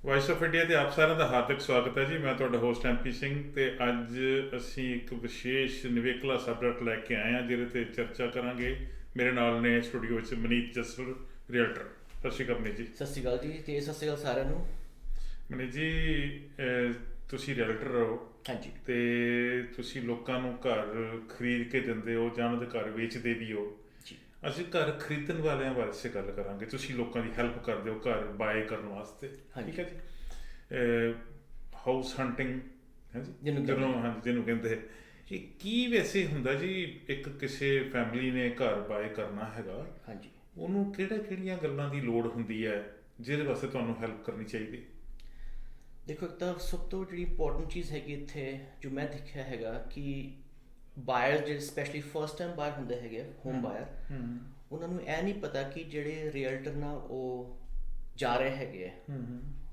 Vice of India ਤੇ ਆਪ ਸਾਰਿਆਂ ਦਾ ਹਾਰਦਿਕ ਸਵਾਗਤ ਹੈ ਜੀ। ਮੈਂ ਤੁਹਾਡਾ ਹੋਸਟ ਐਮਪੀ ਸਿੰਘ ਤੇ ਅੱਜ ਅਸੀਂ ਇੱਕ ਵਿਸ਼ੇਸ਼ ਨਿਵੇਕਲਾ ਸਬਜੈਕਟ ਲੈ ਕੇ ਆਏ ਹਾਂ ਜਿਹਦੇ ਤੇ ਚਰਚਾ ਕਰਾਂਗੇ। ਮੇਰੇ ਨਾਲ ਨੇ ਸਟੂਡੀਓ ਵਿੱਚ ਮਨੀਤ ਜਸਲ, ਰੀਅਲਟਰ। ਸਤਿ ਸ਼੍ਰੀ ਅਕਾਲ ਮਨੀਤ ਜੀ। ਸਤਿ ਸ਼੍ਰੀ ਅਕਾਲ ਜੀ ਤੇ ਸਤਿ ਸ਼੍ਰੀ ਅਕਾਲ ਸਾਰਿਆਂ ਨੂੰ। ਮਨੀਤ ਜੀ, ਤੁਸੀਂ ਰੀਅਲਟਰ ਹੋ ਹਾਂਜੀ ਤੇ ਤੁਸੀਂ ਲੋਕਾਂ ਨੂੰ ਘਰ ਖਰੀਦ ਕੇ ਦਿੰਦੇ ਹੋ ਜਾਂ ਉਹਨਾਂ ਦੇ ਘਰ ਵੇਚਦੇ ਵੀ ਹੋ। ਜੀ ਅਸੀਂ ਘਰ ਖਰੀਦਣ ਵਾਲਿਆਂ ਬਾਰੇ ਗੱਲ ਕਰਾਂਗੇ। ਤੁਸੀਂ ਲੋਕਾਂ ਦੀ ਹੈਲਪ ਕਰਦੇ ਹੋ ਘਰ ਬਾਏ ਕਰਨ ਵਾਸਤੇ, ਹਾਂਜੀ। ਠੀਕ ਹੈ ਜੀ। ਹਾਊਸ ਹੰਟਿੰਗ ਹੈ ਜੀ, ਜਿਹਨੂੰ ਕਹਿੰਦੇ ਹਾਂਜੀ, ਜਿਹਨੂੰ ਕਹਿੰਦੇ। ਇਹ ਕੀ ਵੈਸੇ ਹੁੰਦਾ ਜੀ? ਇੱਕ ਕਿਸੇ ਫੈਮਿਲੀ ਨੇ ਘਰ ਬਾਏ ਕਰਨਾ ਹੈਗਾ, ਹਾਂਜੀ। ਉਹਨੂੰ ਕਿਹੜੀਆਂ ਗੱਲਾਂ ਦੀ ਲੋੜ ਹੁੰਦੀ ਹੈ ਜਿਹਦੇ ਵਾਸਤੇ ਤੁਹਾਨੂੰ ਹੈਲਪ ਕਰਨੀ ਚਾਹੀਦੀ? ਦੇਖੋ, ਇੱਕ ਤਾਂ ਸਭ ਤੋਂ ਜਿਹੜੀ ਇੰਪੋਰਟੈਂਟ ਚੀਜ਼ ਹੈਗੀ ਇੱਥੇ ਜੋ ਮੈਂ ਦੇਖਿਆ ਹੈਗਾ ਕਿ ਬਾਇਰ ਜਿਹੜੇ ਸਪੈਸ਼ਲੀ ਫਸਟ ਟਾਈਮ ਬਾਇਰ ਹੁੰਦੇ ਹੈਗੇ ਹੋਮ ਬਾਇਰ, ਉਹਨਾਂ ਨੂੰ ਇਹ ਨਹੀਂ ਪਤਾ ਕਿ ਜਿਹੜੇ ਰੀਅਲਟਰ ਨਾਲ ਉਹ ਜਾ ਰਹੇ ਹੈਗੇ ਆ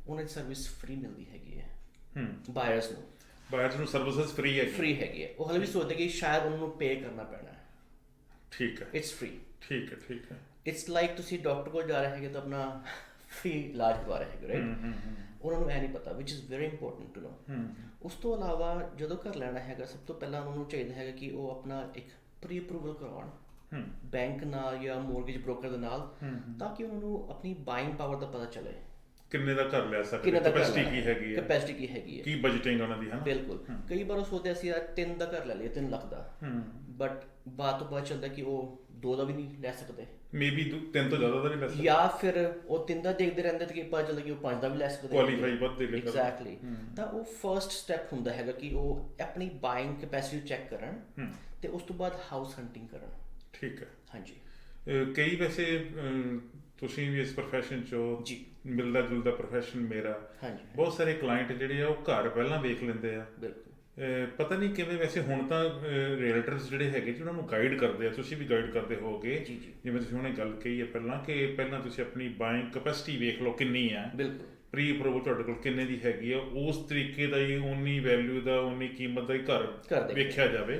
ਉਹਨਾਂ ਦੀ ਸਰਵਿਸ ਫ੍ਰੀ ਮਿਲਦੀ ਹੈਗੀ ਹੈ ਬਾਇਰਸ ਨੂੰ। ਬਾਇਰਸ ਨੂੰ ਸਰਵਿਸਿਜ਼ ਫ੍ਰੀ ਹੈ? ਫ੍ਰੀ ਹੈਗੀ ਹੈ। ਉਹ ਹਲੇ ਵੀ ਸੋਚਦੇ ਕਿ ਸ਼ਾਇਦ ਉਹਨਾਂ ਨੂੰ ਪੇ ਕਰਨਾ ਪੈਣਾ ਹੈ। ਠੀਕ ਹੈ, ਇਟਸ ਫ੍ਰੀ। ਠੀਕ ਹੈ, ਠੀਕ ਹੈ। ਇਟਸ ਲਾਈਕ ਤੁਸੀਂ ਡਾਕਟਰ ਕੋਲ ਜਾ ਰਹੇ ਹੈਗੇ ਤਾਂ ਆਪਣਾ ਫ੍ਰੀ ਇਲਾਜ ਕਰਵਾ ਰਹੇ ਹੈਗੇ, ਰਾਈਟ? ਉਹਨਾਂ ਨੂੰ ਇਹ ਨਹੀਂ ਪਤਾ, which is very important to know. ਉਸ ਤੋਂ ਇਲਾਵਾ ਜਦੋਂ ਘਰ ਲੈਣਾ ਹੈਗਾ, ਸਭ ਤੋਂ ਪਹਿਲਾਂ ਉਹਨਾਂ ਨੂੰ ਚਾਹੀਦਾ ਹੈਗਾ ਕਿ ਉਹ ਆਪਣਾ ਇੱਕ ਪ੍ਰੀ ਅਪਰੂਵਲ ਕਰਵਾਉਣ ਬੈਂਕ ਨਾਲ ਜਾਂ ਮੋਰਗੇਜ ਬ੍ਰੋਕਰ ਦੇ ਨਾਲ, ਤਾਂ ਕਿ ਉਹਨਾਂ ਨੂੰ ਆਪਣੀ ਬਾਇੰਗ ਪਾਵਰ ਦਾ ਪਤਾ ਚੱਲੇ। ਕਿੰਨੇ ਦਾ ਘਰ ਲੈ ਸਕਦੇ, ਕਿੰਨੇ ਦਾ ਕੈਪੈਸਿਟੀ ਕੀ ਹੈਗੀ ਹੈ, ਕੈਪੈਸਿਟੀ ਕੀ ਹੈਗੀ ਹੈ, ਕੀ ਬਜਟਿੰਗ ਉਹਨਾਂ ਦੀ ਹੈ ਨਾ। ਬਿਲਕੁਲ। ਕਈ ਵਾਰ ਉਹ ਸੋਚਦੇ ਅਸੀਂ ਯਾਰ 3 ਦਾ ਘਰ ਲੈ ਲਈਏ, 3 ਲੱਖ ਦਾ, ਬਟ ਬਾਅਦ ਤੋਂ ਪਤਾ ਚੱਲਦਾ ਕਿ ਉਹ 2 ਦਾ ਵੀ ਨਹੀਂ ਲੈ ਸਕਦੇ, ਮੇਬੀ 3 ਤੋਂ ਜ਼ਿਆਦਾ ਦਾ ਨਹੀਂ ਲੈ ਸਕਦੇ, ਜਾਂ ਫਿਰ ਉਹ 3 ਦਾ ਦੇਖਦੇ ਰਹਿੰਦੇ ਤੇ ਪਤਾ ਚੱਲਦਾ ਕਿ ਉਹ 5 ਦਾ ਵੀ ਲੈ ਸਕਦੇ। ਕੁਆਲੀਫਾਈ ਵੱਧ ਦੇ ਲਈ। ਐਗਜ਼ੈਕਟਲੀ। ਤਾਂ ਉਹ ਫਰਸਟ ਸਟੈਪ ਹੁੰਦਾ ਹੈਗਾ ਕਿ ਉਹ ਆਪਣੀ ਬਾਇੰਗ ਕੈਪੈਸਿਟੀ ਚੈੱਕ ਕਰਨ ਤੇ ਉਸ ਤੋਂ ਬਾਅਦ ਹਾਊਸ ਹੰਟਿੰਗ ਕਰਨ। ਠੀਕ ਹੈ। ਹਾਂਜੀ। ਕਈ ਵੈਸੇ ਤੁਸੀਂ ਵੀ ਇਸ ਪ੍ਰੋਫੈਸ਼ਨ 'ਚੋਂ ਜੀ, ਮਿਲਦਾ ਜੁਲਦਾ ਪ੍ਰੋਫੈਸ਼ਨ ਮੇਰਾ। ਹਾਂਜੀ। ਬਹੁਤ ਸਾਰੇ ਕਲਾਇੰਟ ਜਿਹੜੇ ਆ ਉਹ ਘਰ ਪਹਿਲਾਂ ਵੇਖ ਲੈਂਦੇ ਆ। ਬਿਲਕੁਲ। ਪਤਾ ਨਹੀਂ ਕਿਵੇਂ, ਵੈਸੇ ਹੁਣ ਤਾਂ ਰੀਅਲਟਰਸ ਜਿਹੜੇ ਹੈਗੇ ਜੀ ਉਹਨਾਂ ਨੂੰ ਗਾਈਡ ਕਰਦੇ ਆ। ਤੁਸੀਂ ਵੀ ਗਾਈਡ ਕਰਦੇ ਹੋਵੋਗੇ, ਜੀ ਜੀ, ਜਿਵੇਂ ਤੁਸੀਂ ਹੁਣੇ ਗੱਲ ਕਹੀ ਹੈ ਪਹਿਲਾਂ ਕਿ ਪਹਿਲਾਂ ਤੁਸੀਂ ਆਪਣੀ ਬਾਇੰਗ ਕੈਪੈਸਿਟੀ ਵੇਖ ਲਓ ਕਿੰਨੀ ਹੈ। ਬਿਲਕੁਲ। ਪ੍ਰੀ ਅਪਰੂਵਲ ਤੁਹਾਡੇ ਕੋਲ ਕਿੰਨੇ ਦੀ ਹੈਗੀ ਆ, ਉਸ ਤਰੀਕੇ ਦਾ ਹੀ ਉਨੀ ਵੈਲਿਊ ਦਾ ਉਨੀ ਕੀਮਤ ਦਾ ਹੀ ਘਰ ਵੇਖਿਆ ਜਾਵੇ।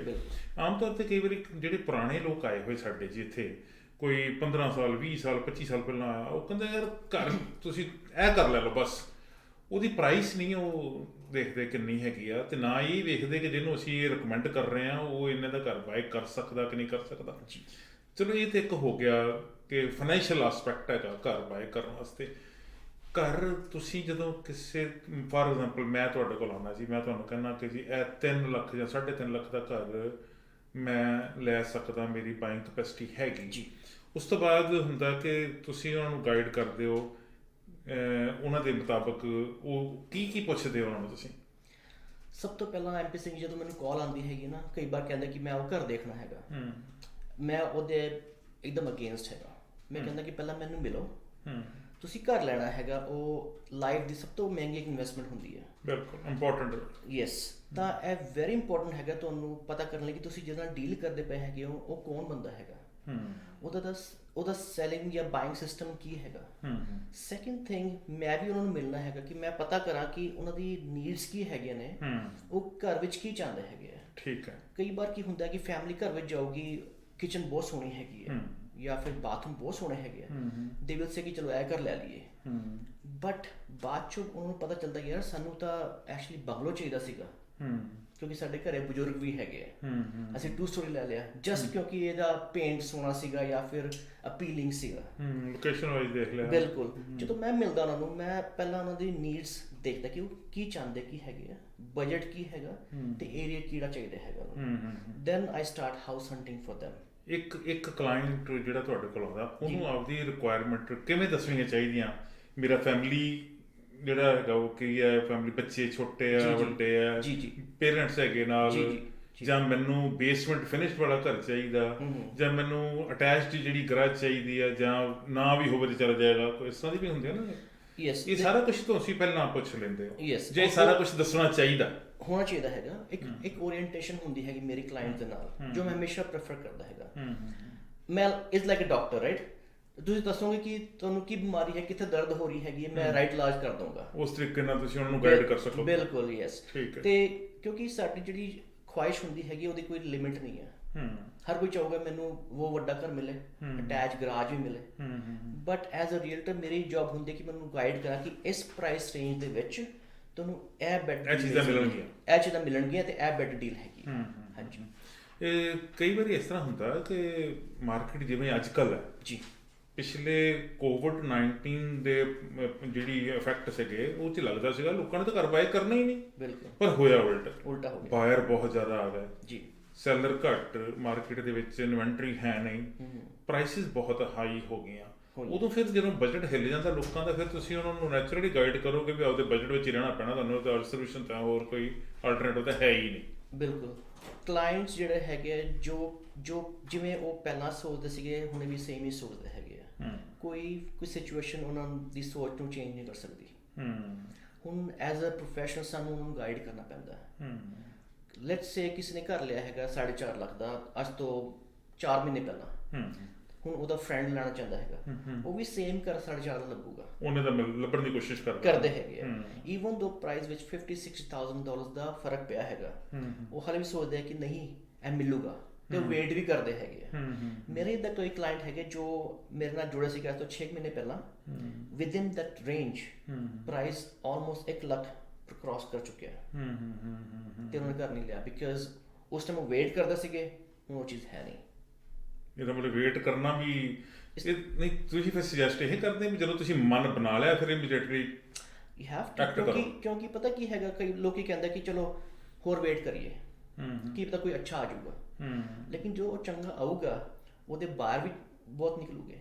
ਆਮ ਤੌਰ 'ਤੇ ਕਈ ਵਾਰੀ ਜਿਹੜੇ ਪੁਰਾਣੇ ਲੋਕ ਆਏ ਹੋਏ ਸਾਡੇ ਜੀ ਇੱਥੇ, ਕੋਈ 15 ਸਾਲ 20 ਸਾਲ 25 ਸਾਲ ਪਹਿਲਾਂ ਆਇਆ, ਉਹ ਕਹਿੰਦਾ ਯਾਰ ਘਰ ਤੁਸੀਂ ਇਹ ਕਰ ਲੈ ਲਓ ਬਸ। ਉਹਦੀ ਪ੍ਰਾਈਸ ਨਹੀਂ ਉਹ ਦੇਖਦੇ ਕਿੰਨੀ ਹੈਗੀ ਆ, ਤੇ ਨਾ ਇਹ ਵੇਖਦੇ ਕਿ ਜਿਹਨੂੰ ਅਸੀਂ ਇਹ ਰਿਕਮੈਂਡ ਕਰ ਰਹੇ ਹਾਂ ਉਹ ਇਹਨਾਂ ਦਾ ਘਰ ਬਾਏ ਕਰ ਸਕਦਾ ਕਿ ਨਹੀਂ ਕਰ ਸਕਦਾ। ਚਲੋ, ਇਹ ਤਾਂ ਇੱਕ ਹੋ ਗਿਆ ਕਿ ਫਾਈਨੈਂਸ਼ੀਅਲ ਆਸਪੈਕਟ ਹੈਗਾ ਘਰ ਬਾਏ ਕਰਨ ਵਾਸਤੇ। ਘਰ ਤੁਸੀਂ ਜਦੋਂ ਕਿਸੇ, ਫਾਰ ਐਗਜ਼ਾਮਪਲ ਮੈਂ ਤੁਹਾਡੇ ਕੋਲ ਆਉਣਾ ਜੀ, ਮੈਂ ਤੁਹਾਨੂੰ ਕਹਿੰਦਾ ਕਿ ਜੀ ਇਹ 3 ਲੱਖ ਜਾਂ 3.5 ਲੱਖ ਦਾ ਘਰ ਮੈਂ ਲੈ ਸਕਦਾ, ਮੇਰੀ ਬਾਇੰਗ ਕੈਪੈਸਿਟੀ ਹੈਗੀ ਜੀ। ਉਸ ਤੋਂ ਬਾਅਦ ਹੁੰਦਾ ਕਿ ਤੁਸੀਂ ਉਹਨਾਂ ਨੂੰ ਗਾਈਡ ਕਰਦੇ ਹੋ, ਉਹਨਾਂ ਦੇ ਮੁਤਾਬਕ ਉਹ ਕੀ ਪੁੱਛਦੇ ਹੋ ਉਹਨਾਂ ਨੂੰ ਤੁਸੀਂ? ਸਭ ਤੋਂ ਪਹਿਲਾਂ ਐਮਪੀ ਸਿੰਘ ਜਦੋਂ ਮੈਨੂੰ ਕਾਲ ਆਉਂਦੀ ਹੈਗੀ ਨਾ, ਕਈ ਵਾਰ ਕਹਿੰਦੇ ਕਿ ਮੈਂ ਉਹ ਘਰ ਦੇਖਣਾ ਹੈਗਾ, ਮੈਂ ਉਹਦੇ ਇੱਕਦਮ ਅਗੇਂਸਟ ਹੈਗਾ। ਮੈਂ ਕਹਿੰਦਾ ਕਿ ਪਹਿਲਾਂ ਮੈਨੂੰ ਮਿਲੋ, ਤੁਸੀਂ ਘਰ ਲੈਣਾ ਹੈਗਾ, ਉਹ ਲਾਈਫ ਦੀ ਸਭ ਤੋਂ ਮਹਿੰਗੀ ਇੱਕ ਇਨਵੈਸਟਮੈਂਟ ਹੁੰਦੀ ਹੈ। ਬਿਲਕੁਲ ਇੰਪੋਰਟੈਂਟ। ਯੈਸ। ਤਾਂ ਇਹ ਵੈਰੀ ਇੰਪੋਰਟੈਂਟ ਹੈਗਾ ਤੁਹਾਨੂੰ ਪਤਾ ਕਰਨ ਲਈ ਕਿ ਤੁਸੀਂ ਜਿਹਦੇ ਨਾਲ ਡੀਲ ਕਰਦੇ ਪਏ ਹੈਗੇ ਹੋ ਉਹ ਕੌਣ ਬੰਦਾ ਹੈਗਾ, ਉਹਦਾ ਸੈਲਿੰਗ ਜਾਂ ਬਾਇੰਗ ਸਿਸਟਮ ਕੀ ਹੈਗਾ। ਸੈਕਿੰਡ ਥਿੰਗ, ਮੈਂ ਵੀ ਉਹਨਾਂ ਨੂੰ ਮਿਲਣਾ ਹੈਗਾ ਕਿ ਮੈਂ ਪਤਾ ਕਰਾਂ ਕਿ ਉਹਨਾਂ ਦੀ ਨੀਡਸ ਕੀ ਹੈਗੇ ਨੇ, ਉਹ ਘਰ ਵਿੱਚ ਕੀ ਚਾਹੁੰਦੇ ਹੈਗੇ ਆ। ਠੀਕ ਹੈ। ਕਈ ਵਾਰ ਕੀ ਹੁੰਦਾ ਕਿ ਫੈਮਿਲੀ ਘਰ ਵਿੱਚ ਜਾਊਗੀ, ਕਿਚਨ ਬਹੁਤ ਸੋਹਣੀ ਹੈਗੀ ਹੈ ਜਾਂ ਫਿਰ ਬਾਥਰੂਮ ਬਹੁਤ ਸੋਹਣੇ ਹੈਗੇ ਆ, ਦੇ ਵਿਲ ਸੇ ਕਿ ਚਲੋ ਇਹ ਘਰ ਲੈ ਲਈਏ, ਬਟ ਬਾਅਦ ਚੋਂ ਉਹਨਾਂ ਨੂੰ ਪਤਾ ਚੱਲਦਾ ਯਾਰ ਸਾਨੂੰ ਤਾਂ ਐਕਚੁਅਲੀ ਬੰਗਲੋ ਚਾਹੀਦਾ ਸੀਗਾ, ਕਿਉਂਕਿ ਸਾਡੇ ਘਰੇ ਬਜ਼ੁਰਗ ਵੀ ਹੈਗੇ ਆ, ਅਸੀਂ 2 ਸਟੋਰੀ ਲੈ ਲਿਆ ਜਸਟ ਕਿਉਂਕਿ ਇਹਦਾ ਪੇਂਟ ਸੋਹਣਾ ਸੀਗਾ ਜਾਂ ਫਿਰ ਅਪੀਲਿੰਗ ਸੀਗਾ, ਲੋਕੇਸ਼ਨ ਵਾਈਜ਼ ਦੇਖ ਲਿਆ। ਬਿਲਕੁਲ। ਜਦੋਂ ਮੈਂ ਮਿਲਦਾ ਉਹਨਾਂ ਨੂੰ, ਮੈਂ ਪਹਿਲਾਂ ਉਹਨਾਂ ਦੀ ਨੀਡਸ ਦੇਖਦਾ ਕਿ ਉਹ ਕੀ ਚਾਹੁੰਦੇ ਕੀ ਹੈਗੇ ਆ, ਬਜਟ ਕੀ ਹੈਗਾ ਤੇ ਏਰੀਆ ਕਿਹੜਾ ਚਾਹੀਦਾ ਹੈਗਾ ਉਹਨੂੰ। Then I start house hunting for them। ਇੱਕ ਕਲਾਇੰਟ ਜਿਹੜਾ ਤੁਹਾਡੇ ਕੋਲ ਆਉਂਦਾ, ਉਹਨੂੰ ਆਪਦੀ ਰਿਕੁਆਇਰਮੈਂਟ ਕਿਵੇਂ ਦੱਸਣੀਆਂ ਚਾਹੀਦੀਆਂ? ਮੇਰਾ ਫੈਮਿਲੀ ਜਿਹੜਾ ਹੈਗਾ ਉਹ ਕੀ ਹੈ, ਫੈਮਿਲੀ ਬੱਚੇ ਛੋਟੇ ਆ ਵੱਡੇ ਆ, ਪੇਰੈਂਟਸ ਹੈਗੇ ਨਾਲ, ਜਾਂ ਮੈਨੂੰ ਬੇਸਮੈਂਟ ਫਿਨਿਸ਼ਡ ਵਾਲਾ ਘਰ ਚਾਹੀਦਾ, ਜਾਂ ਮੈਨੂੰ ਅਟੈਚਡ ਜਿਹੜੀ ਗਰਾਜ ਚਾਹੀਦੀ ਆ, ਜਾਂ ਨਾ ਵੀ ਹੋਵੇ ਤਾਂ ਚੱਲ ਜਾਏਗਾ, ਕੋਈ ਇਸ ਤਰ੍ਹਾਂ ਦੀ ਵੀ ਹੁੰਦੀ ਹੈ ਨਾ। ਇਹ ਸਾਰਾ ਕੁਝ ਤੁਸੀਂ ਪਹਿਲਾਂ ਪੁੱਛ ਲੈਂਦੇ ਹੋ ਜੇ ਸਾਰਾ ਕੁਝ ਦੱਸਣਾ ਚਾਹੀਦਾ ਹੋਣਾ ਚਾਹੀਦਾ ਹੈਗਾ। ਇੱਕ ਓਰੀਐਂਟੇਸ਼ਨ ਹੁੰਦੀ ਹੈਗੀ ਮੇਰੀ ਕਲਾਇੰਟ ਦੇ ਨਾਲ ਜੋ ਮੈਂ ਹਮੇਸ਼ਾ ਪ੍ਰੈਫਰ ਕਰਦਾ ਹੈਗਾ। ਮੈਂ is like a doctor, right? ਤੁਸੀਂ ਦੱਸੋਗੇ ਕਿ ਤੁਹਾਨੂੰ ਕੀ ਬਿਮਾਰੀ ਹੈ, ਕਿੱਥੇ ਦਰਦ ਹੋ ਰਹੀ ਹੈਗੀ ਹੈ, ਮੈਂ ਰਾਈਟ ਇਲਾਜ ਕਰ ਦਊਂਗਾ। ਉਸ ਤਰੀਕੇ ਨਾਲ ਤੁਸੀਂ ਉਹਨਾਂ ਨੂੰ ਗਾਈਡ ਕਰ ਸਕੋ। ਬਿਲਕੁਲ, ਯੈਸ। ਤੇ ਕਿਉਂਕਿ ਸਾਡੀ ਜਿਹੜੀ ਖੁਆਇਸ਼ ਹੁੰਦੀ ਹੈਗੀ ਉਹਦੀ ਕੋਈ ਲਿਮਿਟ ਨਹੀਂ ਹੈ, ਹਰ ਕੋਈ ਚਾਹੂਗਾ ਮੈਨੂੰ ਉਹ ਵੱਡਾ ਘਰ ਮਿਲੇ, ਅਟੈਚ ਗਰਾਜ ਵੀ ਮਿਲੇ, ਬਟ ਐਜ਼ ਅ ਰੀਅਲਟਰ ਮੇਰੀ ਜੌਬ ਹੁੰਦੀ ਕਿ ਮੈਨੂੰ ਗਾਈਡ ਕਰਾਂ ਕਿ ਇਸ ਪ੍ਰਾਈਸ ਰੇਂਜ ਦੇ ਵਿੱਚ ਤੁਹਾਨੂੰ ਇਹ ਬੈਡ ਚੀਜ਼ਾਂ ਮਿਲਣਗੀਆਂ ਤੇ ਇਹ ਬੈਡ ਡੀਲ ਹੈਗੀ। ਹਾਂਜੀ, ਇਹ ਕਈ ਵਾਰੀ ਇਸ ਤਰ੍ਹਾਂ ਹੁੰਦਾ ਕਿ ਮਾਰਕੀਟ ਜਿਵੇਂ ਅੱਜ ਕੱਲ੍ਹ ਹੈ ਜੀ, ਪਿਛਲੇ COVID-19 ਦੇ ਜਿਹੜੀ ਇਫੈਕਟ ਸੀਗੇ ਉਹ 'ਚ ਲੱਗਦਾ ਸੀਗਾ ਲੋਕਾਂ ਨੇ ਤਾਂ ਘਰ ਬਾਏ ਕਰਨਾ ਹੀ ਨਹੀਂ, ਬਿਲਕੁਲ, ਪਰ ਹੋਇਆ ਉਲਟਾ ਹੋ ਗਿਆ, ਬਾਇਰ ਬਹੁਤ ਜ਼ਿਆਦਾ ਆ ਗਏ ਜੀ, ਸੈਲਰ ਘੱਟ, ਮਾਰਕੀਟ ਦੇ ਵਿੱਚ ਇਨਵੈਂਟਰੀ ਹੈ ਨਹੀਂ, ਪ੍ਰਾਈਸਿਸ ਬਹੁਤ ਹਾਈ ਹੋ ਗਈਆਂ। ਉਦੋਂ ਫਿਰ ਜਦੋਂ ਬਜਟ ਹਿੱਲ ਜਾਂਦਾ ਲੋਕਾਂ ਦਾ, ਫਿਰ ਤੁਸੀਂ ਉਹਨਾਂ ਨੂੰ ਨੈਚੁਰਲੀ ਗਾਈਡ ਕਰੋਗੇ ਵੀ ਆਪਦੇ ਬਜਟ ਵਿੱਚ ਹੀ ਰਹਿਣਾ ਪੈਣਾ ਤੁਹਾਨੂੰ, ਤਾਂ ਸੋਲੂਸ਼ਨ ਤਾਂ ਹੋਰ ਕੋਈ ਆਲਟਰਨੇਟਿਵ ਤਾਂ ਹੈ ਹੀ ਨਹੀਂ। ਬਿਲਕੁਲ, ਕਲਾਇੰਟਸ ਜਿਹੜੇ ਹੈਗੇ ਜੋ ਜਿਵੇਂ ਉਹ ਪਹਿਲਾਂ ਸੋਚਦੇ ਸੀਗੇ ਹੁਣ ਵੀ ਸੇਮ ਹੀ ਸੋਚਦੇ ਹੈਗੇ ਆ। ਕੋਈ ਸਿਚੁਏਸ਼ਨ ਉਹਨਾਂ ਦੀ ਸੋਚ ਨੂੰ ਚੇਂਜ ਨਹੀਂ ਕਰ ਸਕਦੀ। ਹੁਣ ਐਜ਼ ਅ ਪ੍ਰੋਫੈਸ਼ਨਲ ਸਾਨੂੰ ਉਹਨੂੰ ਗਾਈਡ ਕਰਨਾ ਪੈਂਦਾ। ਲੈਟਸ ਸੇ ਕਿਸੇ ਨੇ ਘਰ ਲਿਆ ਹੈਗਾ 4.5 ਲੱਖ ਦਾ ਅੱਜ ਤੋਂ 4 ਮਹੀਨੇ ਪਹਿਲਾਂ, ਹੁਣ ਉਹਦਾ ਫਰੈਂਡ ਲੈਣਾ ਚਾਹੁੰਦਾ ਹੈਗਾ, ਉਹ ਵੀ ਸੇਮ ਘਰ 4.5 ਦਾ ਲੱਗੂਗਾ, ਉਹਨੇ ਤਾਂ ਲੱਭਣ ਦੀ ਕੋਸ਼ਿਸ਼ ਕਰਦੇ ਹੈਗੇ ਆ। ਈਵਨ ਦੋ ਪ੍ਰਾਈਸ ਵਿੱਚ $56,000 ਦਾ ਫਰਕ ਪਿਆ ਹੈਗਾ, ਉਹ ਹਾਲੇ ਵੀ ਸੋਚਦੇ ਆ ਕਿ ਨਹੀਂ ਇਹ ਮਿਲੂਗਾ, ਤੇ ਉਹ ਵੇਟ ਵੀ ਕਰਦੇ ਹੈਗੇ ਆ। ਮੇਰੇ ਇੱਦਾਂ ਕੋਈ ਕਲਾਇੰਟ ਹੈਗੇ ਜੋ ਮੇਰੇ ਨਾਲ ਜੁੜੇ ਸੀਗੇ ਅੱਜ ਤੋਂ 6 ਮਹੀਨੇ ਪਹਿਲਾਂ, within that range price almost 1 lakh cross ਕਰ ਚੁੱਕਿਆ, ਤੇ ਉਹਨਾਂ ਨੇ ਘਰ ਨਹੀਂ ਲਿਆ ਬਿਕਾਜ਼ ਉਸ ਟਾਈਮ ਉਹ ਵੇਟ ਕਰਦੇ ਸੀਗੇ, ਹੁਣ ਉਹ ਚੀਜ਼ ਹੈ ਨਹੀਂ। ਇਹਦਾ ਮਤਲਬ ਵੇਟ ਕਰਨਾ ਵੀ ਨਹੀਂ, ਤੁਸੀਂ ਫਿਰ ਸੁਜੈਸਟ ਇਹ ਕਰਦੇ ਵੀ ਜਦੋਂ ਤੁਸੀਂ ਮਨ ਬਣਾ ਲਿਆ ਫਿਰ ਇਮੀਡੀਏਟਲੀ ਯੂ ਹੈਵ ਟੂ, ਕਿਉਂਕਿ ਪਤਾ ਕੀ ਹੈਗਾ, ਕਈ ਲੋਕੀ ਕਹਿੰਦੇ ਕਿ ਚਲੋ ਹੋਰ ਵੇਟ ਕਰੀਏ, ਕੀ ਪਤਾ ਕੋਈ ਅੱਛਾ ਆ ਜਾਊਗਾ, ਲੇਕਿਨ ਜੋ ਚੰਗਾ ਆਊਗਾ ਉਹਦੇ ਬਾਹਰ ਵੀ ਬਹੁਤ ਨਿਕਲੂਗੇ।